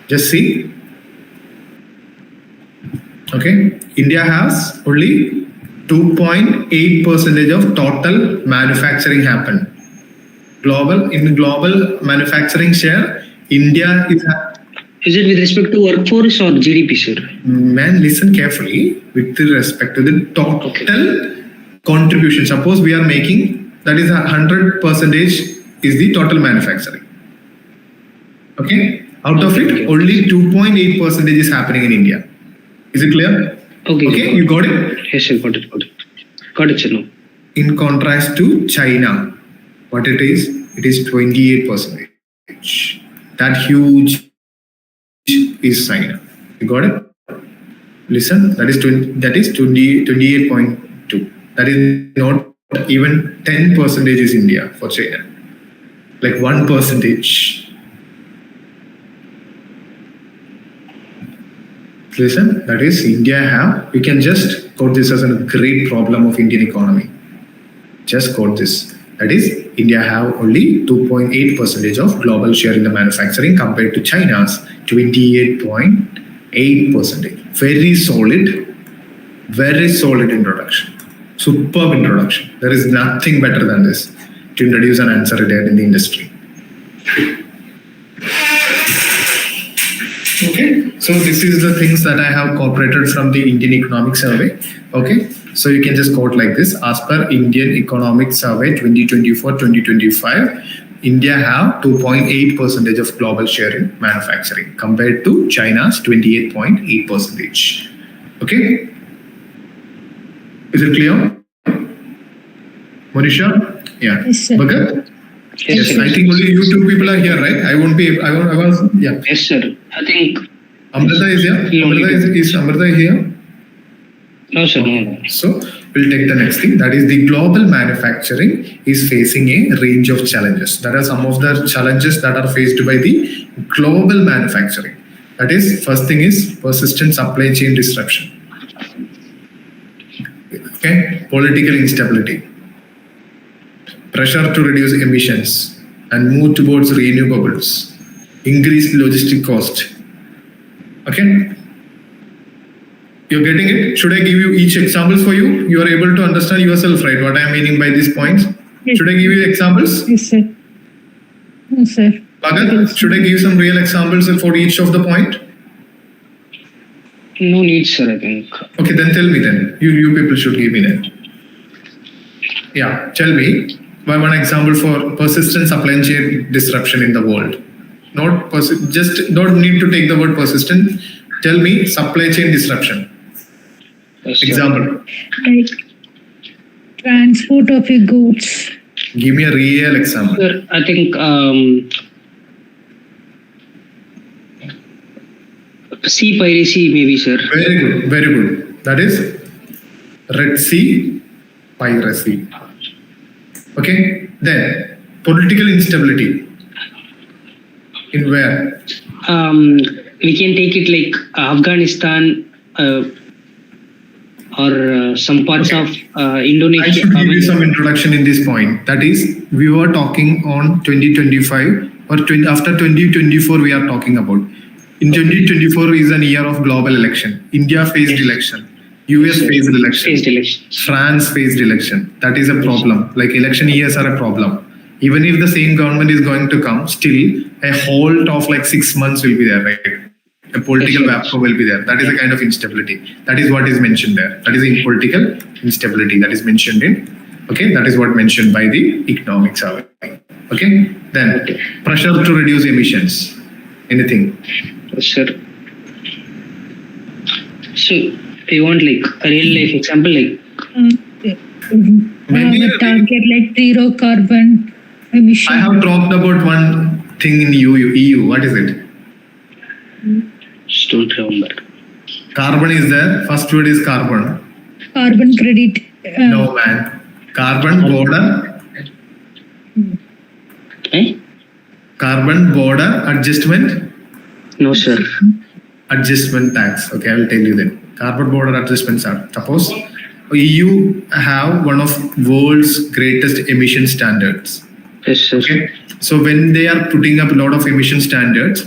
Just see. Okay. India has only 2.8% of total manufacturing happen. In global manufacturing share, India Is it with respect to workforce or GDP, sir? Man, listen carefully with respect to the total contribution. Suppose we are making, that is 100% is the total manufacturing. Okay, out of it, only 2.8% is happening in India. Is it clear? Okay, you got it? Yes, sir, got it. Got it, sir. No. In contrast to China, what it is 28%. That huge is China. You got it? Listen, that is 28.2. That is not even 10% is India for China. Like 1%. Listen, that is India have, we can just quote this as a great problem of Indian economy. Just quote this. That is, India have only 2.8% of global share in the manufacturing compared to China's 28.8%. Very solid introduction. Superb introduction. There is nothing better than this to introduce an answer there in the industry. Okay, so this is the things that I have incorporated from the Indian Economic Survey. Okay, so you can just quote like this: as per Indian Economic Survey 2024-2025, India have 2.8% of global share in manufacturing compared to China's 28.8%. Okay, is it clear, Manisha? Yeah. Yes, sir. Bhagat? Yes, sir. I think only you two people are here, right? I won't be. I was. Yeah. Yes, sir. I think. Amrita is here. Is Amrita here? No, sir. No. So we'll take the next thing. That is, the global manufacturing is facing a range of challenges. That are some of the challenges that are faced by the global manufacturing. That is, first thing is persistent supply chain disruption. Okay, political instability. Pressure to reduce emissions and move towards renewables, increased logistic cost. Okay, you're getting it? Should I give you each examples for you? You are able to understand yourself, right? What I am meaning by these points. Yes. Should I give you examples? Yes, sir. No, sir. Bhagat, should I give some real examples for each of the point? No need, sir. I think. Okay, then tell me then. You people should give me then. Yeah, tell me. One example for persistent supply chain disruption in the world. Just don't need to take the word persistent. Tell me supply chain disruption. Yes, sir. Example. Like transport of your goods. Give me a real example. Sir, I think sea piracy maybe, sir. Very good, very good. That is Red Sea piracy. Okay. Then political instability. In where? We can take it like Afghanistan or some parts of Indonesia. I should give you some introduction in this point. That is, we were talking on 2025 or after 2024 we are talking about. In 2024 is an year of global election. India faced election. US faced election. France faced election. That is a problem. Like election years are a problem. Even if the same government is going to come, still a halt of like 6 months will be there, right? A political vacuum will be there. That is a kind of instability. That is what is mentioned there. That is in political instability that is mentioned in. Okay, that is what mentioned by the economic survey. Okay, then pressure to reduce emissions. Anything? Sure. So you want like a real life example, like the target like zero carbon emission. I have talked about one thing in EU. What is it? Don't remember. Carbon is there. First word is carbon. Carbon credit. No man. Carbon border. Eh? Carbon border adjustment. No, sir. Adjustment tax. Okay, I will tell you then. Carbon border adjustments are. Suppose EU have one of world's greatest emission standards. Yes, sir. Okay. So when they are putting up a lot of emission standards,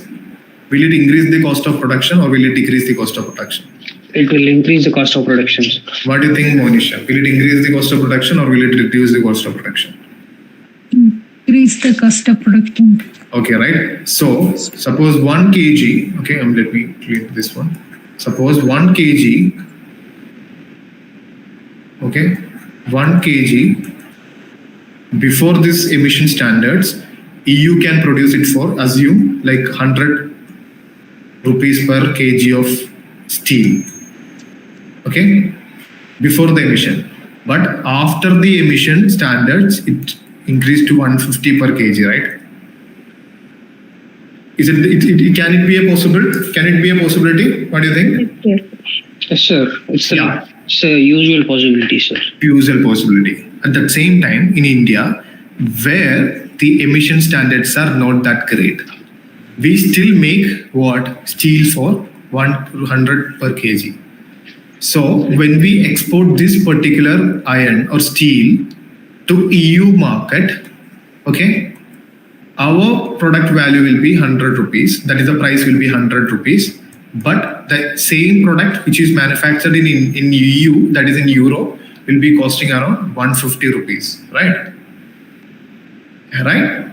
will it increase the cost of production or will it decrease the cost of production? It will increase the cost of production. What do you think, Monisha? Will it increase the cost of production or will it reduce the cost of production? Increase the cost of production. Okay, right? So suppose 1 kg, okay, let me clean this one. Suppose 1 kg, okay, 1 kg before this emission standards, EU can produce it for, assume, like 100 rupees per kg of steel, okay, before the emission. But after the emission standards, it increased to 150 per kg, right? Is it can it be a possible? Can it be a possibility? What do you think? Yes, sir. It's a usual possibility, sir. Usual possibility. At the same time, in India, where the emission standards are not that great, we still make what? Steel for 100 per kg. So when we export this particular iron or steel to EU market, okay, our product value will be 100 rupees. That is, the price will be 100 rupees. But the same product which is manufactured in EU, that is in Europe, will be costing around 150 rupees, right? Right?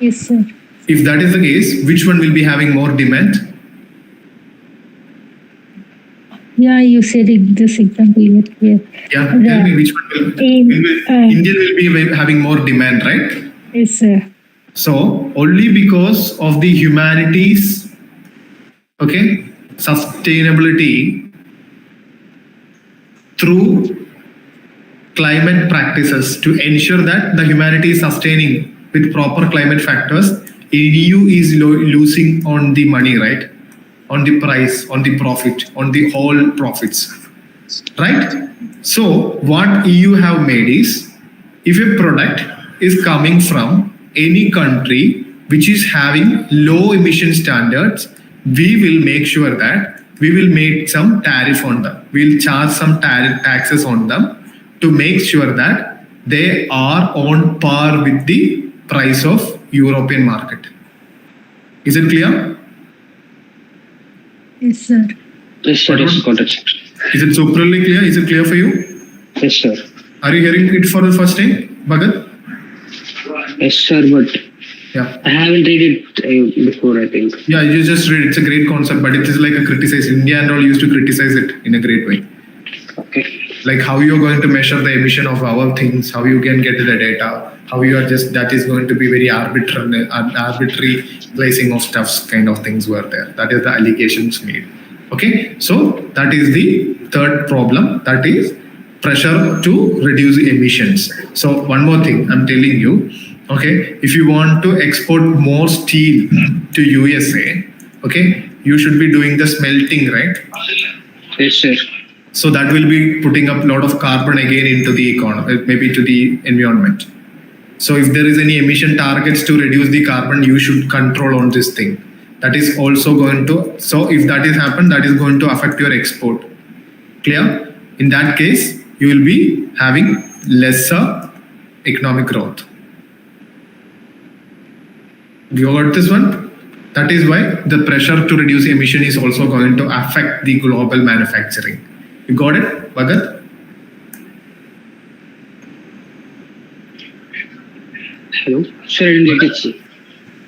Yes, sir. If that is the case, which one will be having more demand? Yeah, you said it, this example. Yes. Yeah, tell me which one will Indian will be having more demand, right? Yes, sir. So only because of the humanities, okay, sustainability through climate practices to ensure that the humanity is sustaining with proper climate factors, EU is losing on the money, right? On the price, on the profit, on the whole profits, right? So what EU have made is, if a product is coming from any country which is having low emission standards, we will make sure that we will make some tariff on them. We'll charge some taxes on them to make sure that they are on par with the price of European market. Is it clear? Yes, sir. Yes, sir. Yes, got it. Is it superly clear? Is it clear for you? Yes, sir. Are you hearing it for the first time, Bhagat? Yes, sir, but Yeah. I haven't read it before, I think. Yeah, you just read. It's a great concept, but it is like a criticize. India and all used to criticize it in a great way. Okay. Like how you're going to measure the emission of our things, how you can get the data, how you are just, that is going to be very arbitrary placing of stuffs kind of things were there. That is the allegations made. Okay, so that is the third problem, that is pressure to reduce emissions. So one more thing I'm telling you, okay, if you want to export more steel to USA, okay, you should be doing the smelting, right? Yes, sir. So that will be putting up a lot of carbon again into the economy, maybe to the environment. So if there is any emission targets to reduce the carbon, you should control on this thing. That is also going to, so if that is happened, that is going to affect your export. Clear? In that case, you will be having lesser economic growth. You got this one? That is why the pressure to reduce emission is also going to affect the global manufacturing. You got it, Bhagat? Hello? Sir, I didn't get it, sir.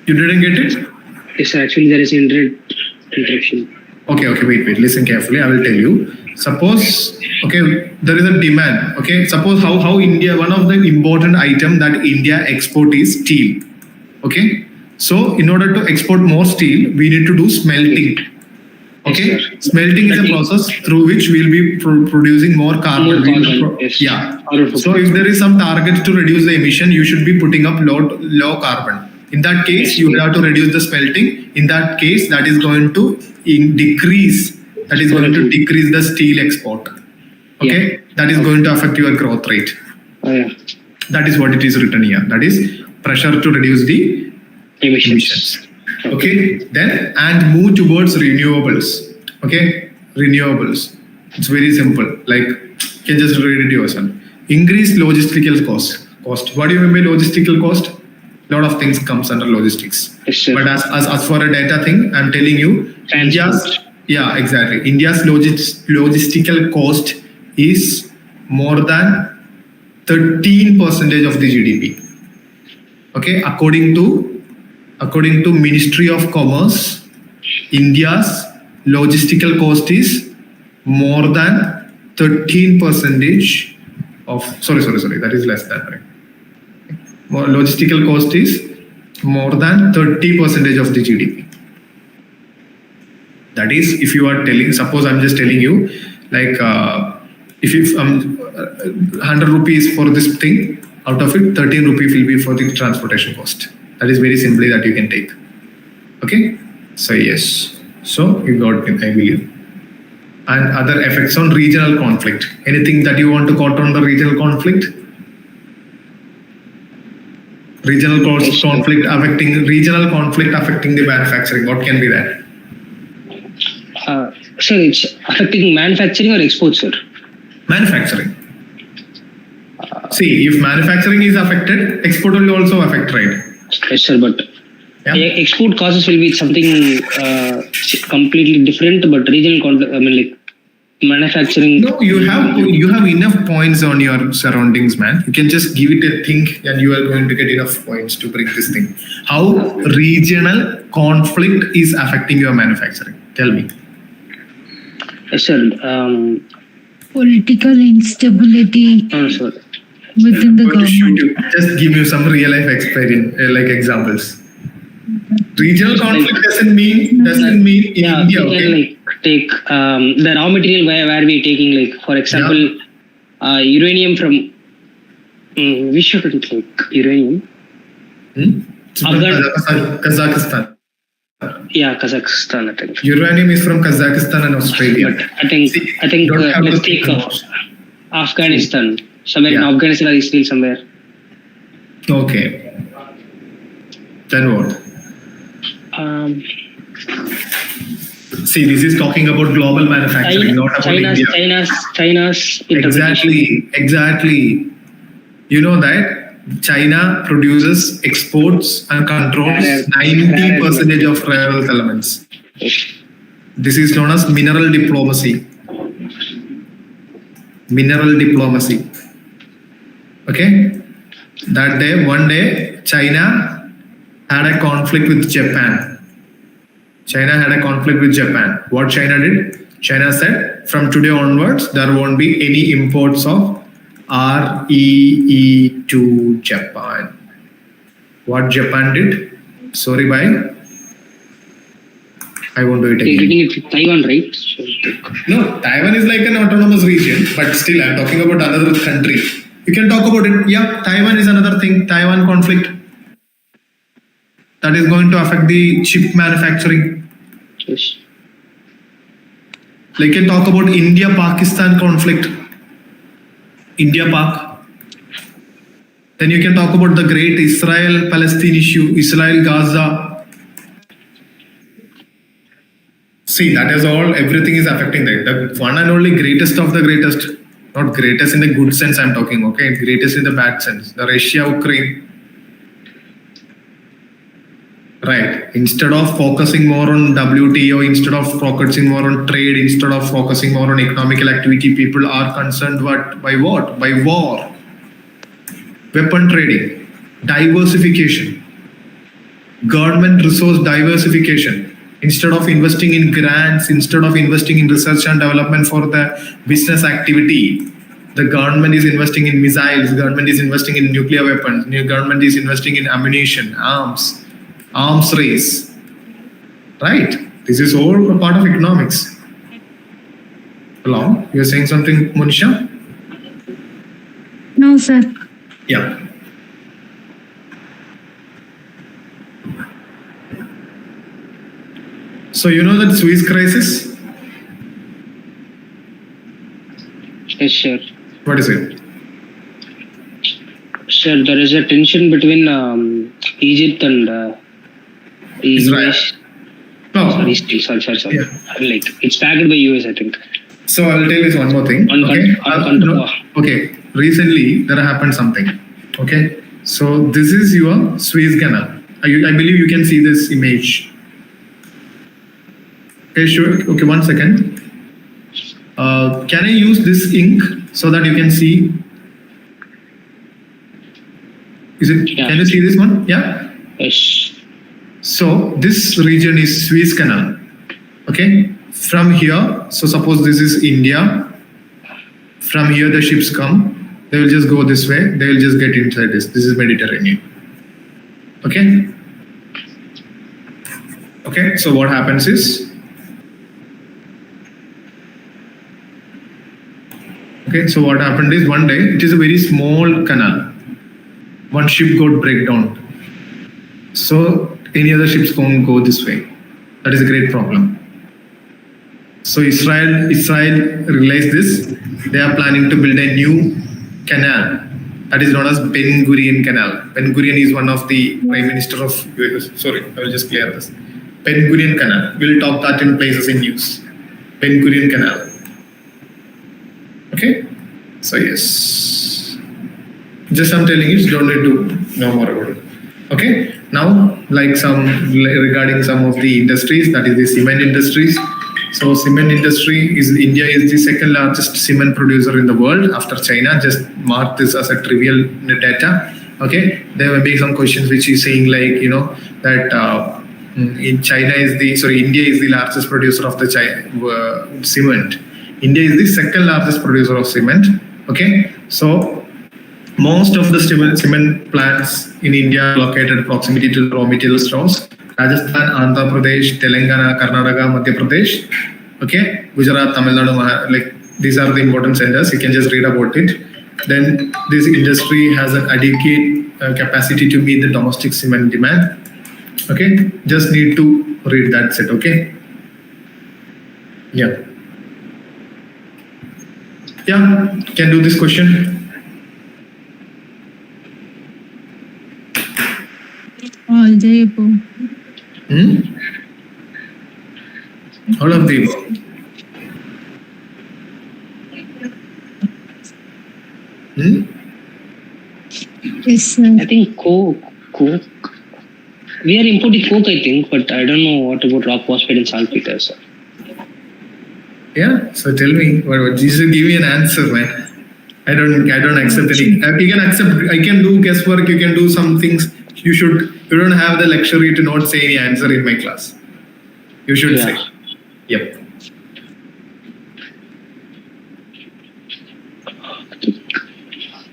You didn't get it? Yes, sir. Actually, there is an interruption. Okay, wait. Listen carefully. I will tell you. Suppose, okay, there is a demand. Okay, suppose how India, one of the important item that India export is steel. Okay, so in order to export more steel, we need to do smelting. Okay, Yes, smelting is a process through which we'll be producing more carbon. Yes. Yeah. So if there is some target to reduce the emission, you should be putting up low carbon. In that case, you will have to reduce the smelting. In that case, that is going to decrease. That is going to decrease the steel export. Okay, Yeah. that is going to affect your growth rate. Oh, yeah. That is what it is written here. That is pressure to reduce the Emissions. Okay, then and move towards renewables. Okay, renewables. It's very simple. Like you can just read it yourself. Increase logistical cost. What do you mean by logistical cost? A lot of things comes under logistics. Yes, sir. But as for a data thing, I'm telling you, India's logistical cost is more than 13% of the GDP. Okay, according to Ministry of Commerce, India's logistical cost is more than 13% of, sorry, that is less than, right? More logistical cost is more than 30% of the GDP. That is, if you are telling, suppose I'm just telling you, like if 100 rupees for this thing, out of it 13 rupees will be for the transportation cost. That is very simply that you can take. Okay, so yes, so you got it, I believe. And other effects on regional conflict. Anything that you want to quote on the regional conflict? Regional conflict affecting the manufacturing. What can be that? Sir, it's affecting manufacturing or export, sir? Manufacturing. See, if manufacturing is affected, export will also affect, right? Yes, sir, but export causes will be something completely different, but regional conflict, like manufacturing. No, you have enough points on your surroundings, man. You can just give it a think and you are going to get enough points to bring this thing. How regional conflict is affecting your manufacturing? Tell me. Yes, sir. Political instability Sir. within the government. Just give me some real life experience, like examples. Regional conflict doesn't mean India. Okay? Like take the raw material where we taking, like for example, uranium from. We shouldn't take uranium. Kazakhstan. Yeah, Kazakhstan, I think. Uranium is from Kazakhstan and Australia. But I think let's take Afghanistan. Somewhere in Afghanistan is still somewhere. Okay. Then what? See, this is talking about global manufacturing, not about India. China's Exactly. You know that China produces, exports, and controls 90% of rare earth elements. This is known as mineral diplomacy. Okay? One day, China had a conflict with Japan. What China did? China said, from today onwards, there won't be any imports of REE to Japan. What Japan did? Sorry, bye. I won't do it again. They're getting it with Taiwan, right? No, Taiwan is like an autonomous region, but still I'm talking about another country. You can talk about it. Yeah, Taiwan is another thing. Taiwan conflict. That is going to affect the chip manufacturing. Yes. Like you can talk about India-Pakistan conflict. India-Pak. Then you can talk about the great Israel-Palestine issue, Israel-Gaza. See, that is all, everything is affecting that. The one and only greatest of the greatest, not greatest in the good sense I'm talking, okay? Greatest in the bad sense. The Russia-Ukraine. Right. Instead of focusing more on WTO, instead of focusing more on trade, instead of focusing more on economical activity, people are concerned by what? By war, weapon trading, diversification, government resource diversification. Instead of investing in grants, instead of investing in research and development for the business activity, the government is investing in missiles, the government is investing in nuclear weapons, the government is investing in ammunition, arms race, right? This is all a part of economics. Hello, you're saying something, Monisha? No, sir. Yeah. So you know that Suez crisis? Yes, sure. What is it? Sure, there is a tension between Egypt and Israel. No. Sorry. Yeah. Like, it's backed by US, I think. So I'll tell you one more thing. Okay. Recently there happened something. Okay. So this is your Suez Canal. I believe you can see this image. Okay, sure. Okay, 1 second. Can I use this ink so that you can see? Yeah. Can you see this one? Yeah. Yes. So this region is Suez Canal. Okay. From here, so suppose this is India. From here the ships come. They will just go this way. They will just get inside this. This is Mediterranean. Okay. Okay. So what happens is, one day, it is a very small canal. One ship got break down. So any other ships can't go this way. That is a great problem. So Israel realized this. They are planning to build a new canal that is known as Ben Gurion Canal. Ben Gurion is one of the Prime Minister of US. Sorry, I will just clear this. Ben Gurion Canal. We'll talk that in places in news. Ben Gurion Canal. Okay. So yes. Just I'm telling you, you don't need to know more about it. Okay. Now, regarding some of the industries, that is the cement industries. So cement industry India is the second largest cement producer in the world after China. Just mark this as a trivial data. Okay. There may be some questions which is saying like, that India is the largest producer of the cement. India is the second largest producer of cement. Okay. So most of the cement plants in India are located in proximity to the raw material stores. Rajasthan, Andhra Pradesh, Telangana, Karnataka, Madhya Pradesh, okay, Gujarat, Tamil Nadu, these are the important centers. You can just read about it. Then this industry has an adequate capacity to meet the domestic cement demand. Okay, just need to read that set. Okay, yeah, can do this question. All the above. All of the above. Yes, sir. I think Coke. We are importing Coke, I think, but I don't know what about rock phosphate and saltpeter, sir. Yeah, so tell me, what you should give me an answer, man. I don't accept any. You can accept. I can do guesswork. You can do some things. You don't have the luxury to not say any answer in my class. You should say. Yep.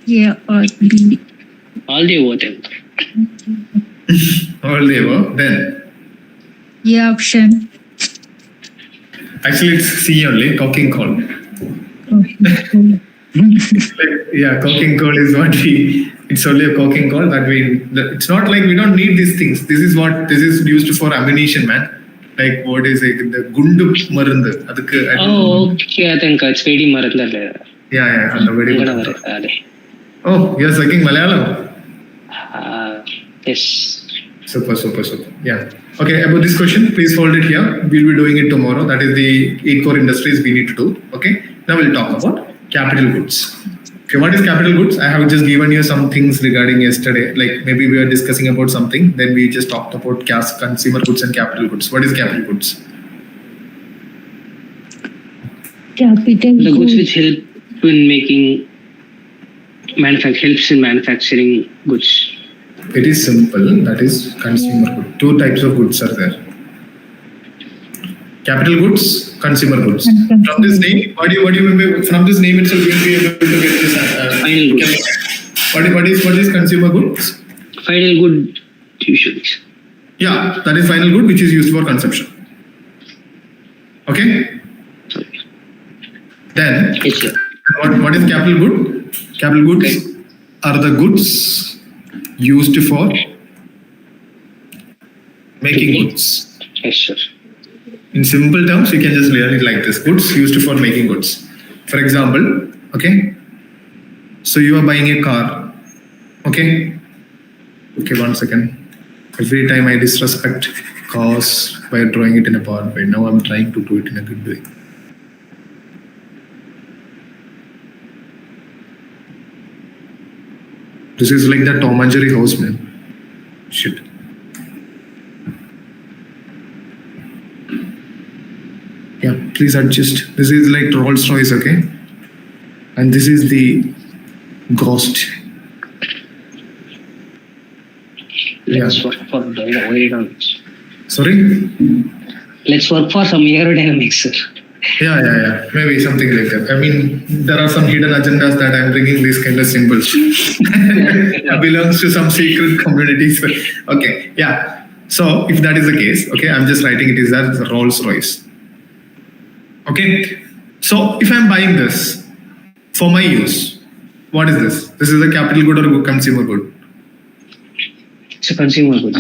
Yeah, or B. All the above then. All the above. Then. Yeah, option. Actually, it's C only. Coking coal. Okay. Coking coal is what it's only a coking coal that it's not like we don't need these things. This is used for ammunition, man. Like what is it? The gundu marundu. Oh, okay. I think it's very marundu. Yeah. Oh, you're speaking Malayalam? Yes. Super. Yeah. Okay, about this question, please hold it here. We'll be doing it tomorrow. That is the 8 core industries we need to do. Okay. Now we'll talk about capital goods. Okay, what is capital goods? I have just given you some things regarding yesterday. Like maybe we were discussing about something, then we just talked about consumer goods and capital goods. What is capital goods? Capital The goods goods. which help in making helps in manufacturing goods. It is simple. That is consumer good. 2 types of goods are there. Capital goods, consumer goods. And From this name, what do you remember? From this name itself, you will be able to get this. Final goods. What is consumer goods? Final good usually. Yeah, that is final good, which is used for consumption. Okay. Sorry. Then, Yes, sir. what is capital good? Capital goods are the goods used for making goods. Yes, sir. In simple terms, you can just learn it like this: goods used for making goods. For example, okay. So you are buying a car. Okay. Okay, 1 second. Every time I disrespect cars by drawing it in a bad way. Now I'm trying to do it in a good way. This is like the Tom and Jerry house, man. Shit. Yeah, please adjust. This is like Rolls Royce, okay? And this is the Ghost. Let's work for aerodynamics. Sorry? Let's work for some aerodynamics, sir. Yeah. Maybe something like that. I mean, there are some hidden agendas that I'm bringing these kind of symbols. It belongs to some secret communities. Okay, yeah. So if that is the case, okay, I'm just writing it as Rolls Royce. Okay, so if I'm buying this for my use, what is this? This is a capital good or consumer good? It's a consumer good.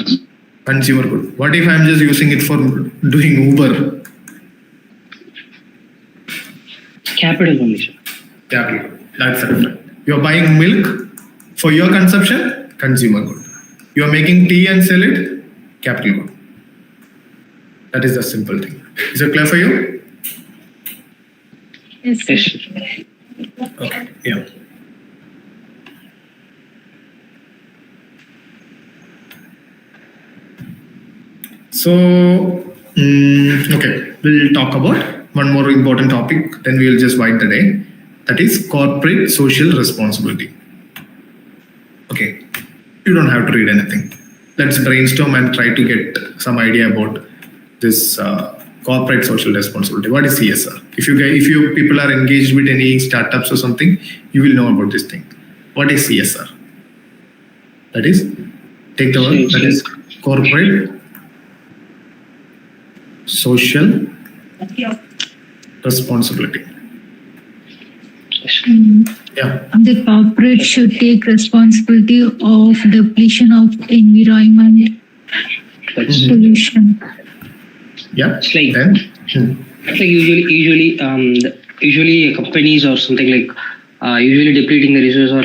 Consumer good. What if I'm just using it for doing Uber? Capital only, sir. Capital. That's different. You're buying milk for your consumption, consumer good. You're making tea and sell it, capital good. That is the simple thing. Is it clear for you? Yes, sir. Yes, sir. Okay. Yeah. So, okay, we'll talk about one more important topic, then we'll just wind the day. That is corporate social responsibility. Okay, you don't have to read anything. Let's brainstorm and try to get some idea about this corporate social responsibility. What is CSR? If you people are engaged with any startups or something, you will know about this thing. What is CSR? That is, take the word, that is corporate social responsibility. Yeah. The corporate should take responsibility of depletion of environment pollution. Yeah. It's like Then, it's like usually companies or something like usually depleting the resources or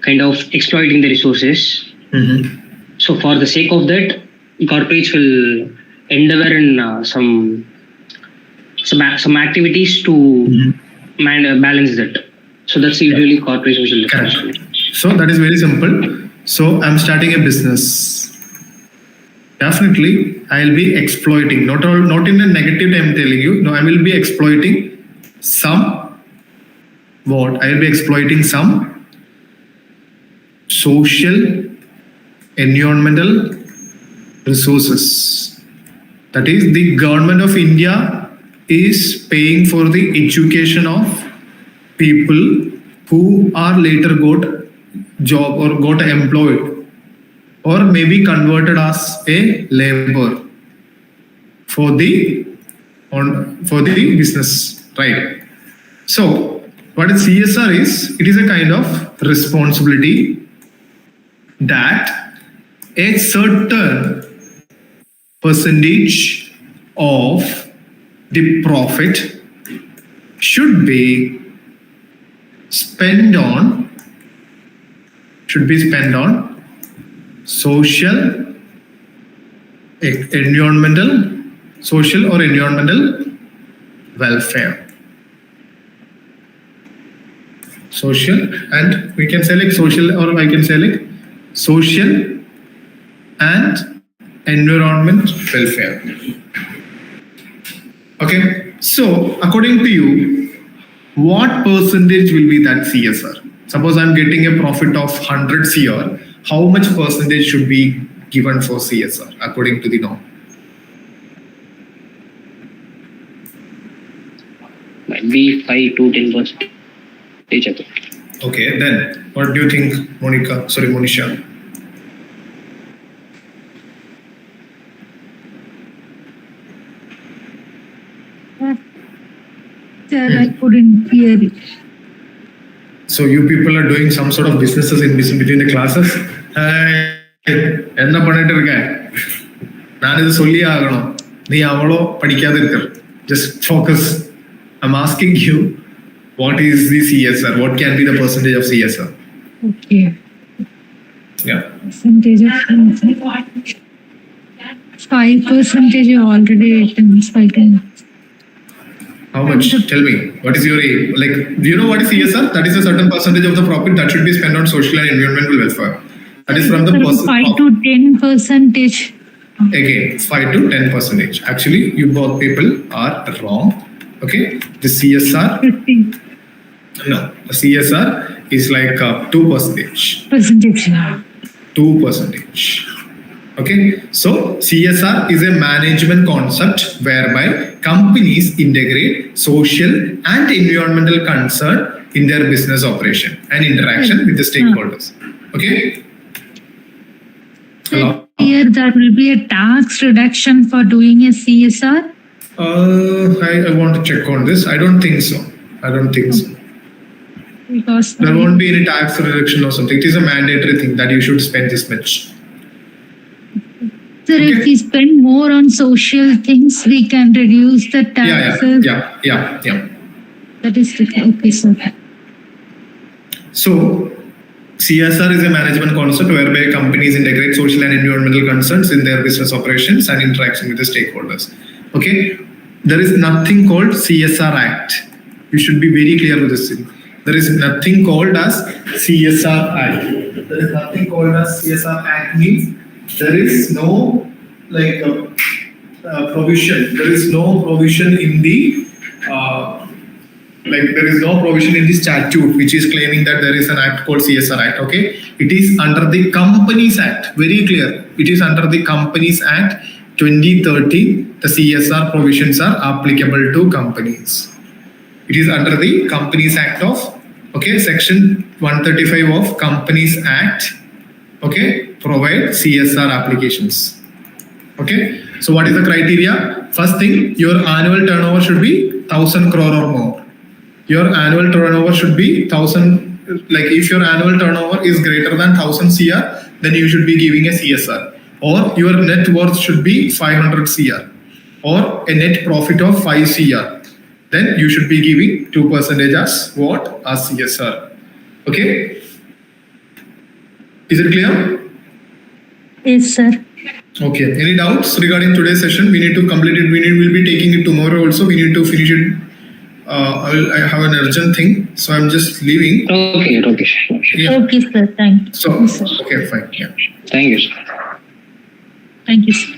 kind of exploiting the resources. So for the sake of that, corporates will endeavor in some activities to balance that. So that's usually corporate social responsibility. correct. So that is very simple. So I'm starting a business. Definitely, I'll be exploiting, not in a negative way I'm telling you. No, I will be exploiting some what? I will be exploiting some social, environmental resources. That is, the government of India is paying for the education of people who are later got job or got employed or maybe converted as a labor for the business, right? So what CSR is, it is a kind of responsibility that a certain percentage of the profit should be spent on should be spent on social, social or environmental welfare. Social, and we can say like social, or I can say like social and environment welfare. Okay, so according to you, what percentage will be that CSR? Suppose I'm getting a profit of 100 CR, how much percentage should be given for CSR according to the norm? Might be 5 to 10%. Okay, then what do you think, Monisha? Sir, I couldn't hear it. So you people are doing some sort of businesses in between the classes? என்ன பண்ணிட்டு இருக்கேன் நான் இது சொல்லி ஆகணும் நீ அவ்வளோ படிக்காத இருக்க just focus. I'm asking you what is the CSR, what can be the percentage of CSR? Okay. Yeah, Percentage of 5% already written. how much? Tell me, what is your aim? Like, do you know what is CSR? That is a certain percentage of the profit that should be spent on social and environmental welfare. That is from the 5 to 10%. Again, 5 to 10%. Actually, you both people are wrong. Okay, the CSR. No, the CSR is like 2%. 2%. Okay, so CSR is a management concept whereby companies integrate social and environmental concern in their business operation and interaction with the stakeholders. Okay. Hello? Here there will be a tax reduction for doing a CSR. I want to check on this. I don't think so. Because There won't be any tax reduction or something. It is a mandatory thing that you should spend this much. sir, Okay. if we spend more on social things, we can reduce the taxes. Yeah. That is okay, sir. So, CSR is a management concept whereby companies integrate social and environmental concerns in their business operations and interaction with the stakeholders. Okay, there is nothing called CSR Act. You should be very clear with this thing. There is nothing called as CSR Act. There is nothing called as CSR Act means there is no like provision. There is no provision in the there is no provision in the statute which is claiming that there is an act called CSR Act. Okay, it is under the Companies Act. Very clear. It is under the Companies Act 2013. The CSR provisions are applicable to companies. It is under the Companies Act of section 135 of Companies Act. Okay, provide CSR applications. Okay, so what is the criteria? First thing, your annual turnover should be 1,000 crore or more. Your annual turnover should be 1,000. Like if your annual turnover is greater than 1,000 CR, then you should be giving a CSR. Or your net worth should be 500 CR. Or a net profit of 5 CR. Then you should be giving 2% as what? As CSR. Okay? Is it clear? Yes, sir. Okay. Any doubts regarding today's session? We need to complete it. We'll be taking it tomorrow also. We need to finish it. I have an urgent thing, so I'm just leaving. Okay. Yeah. Okay, sir. Thank you. So, Yes, sir. okay, fine. Yeah. Thank you, sir. Thank you, sir.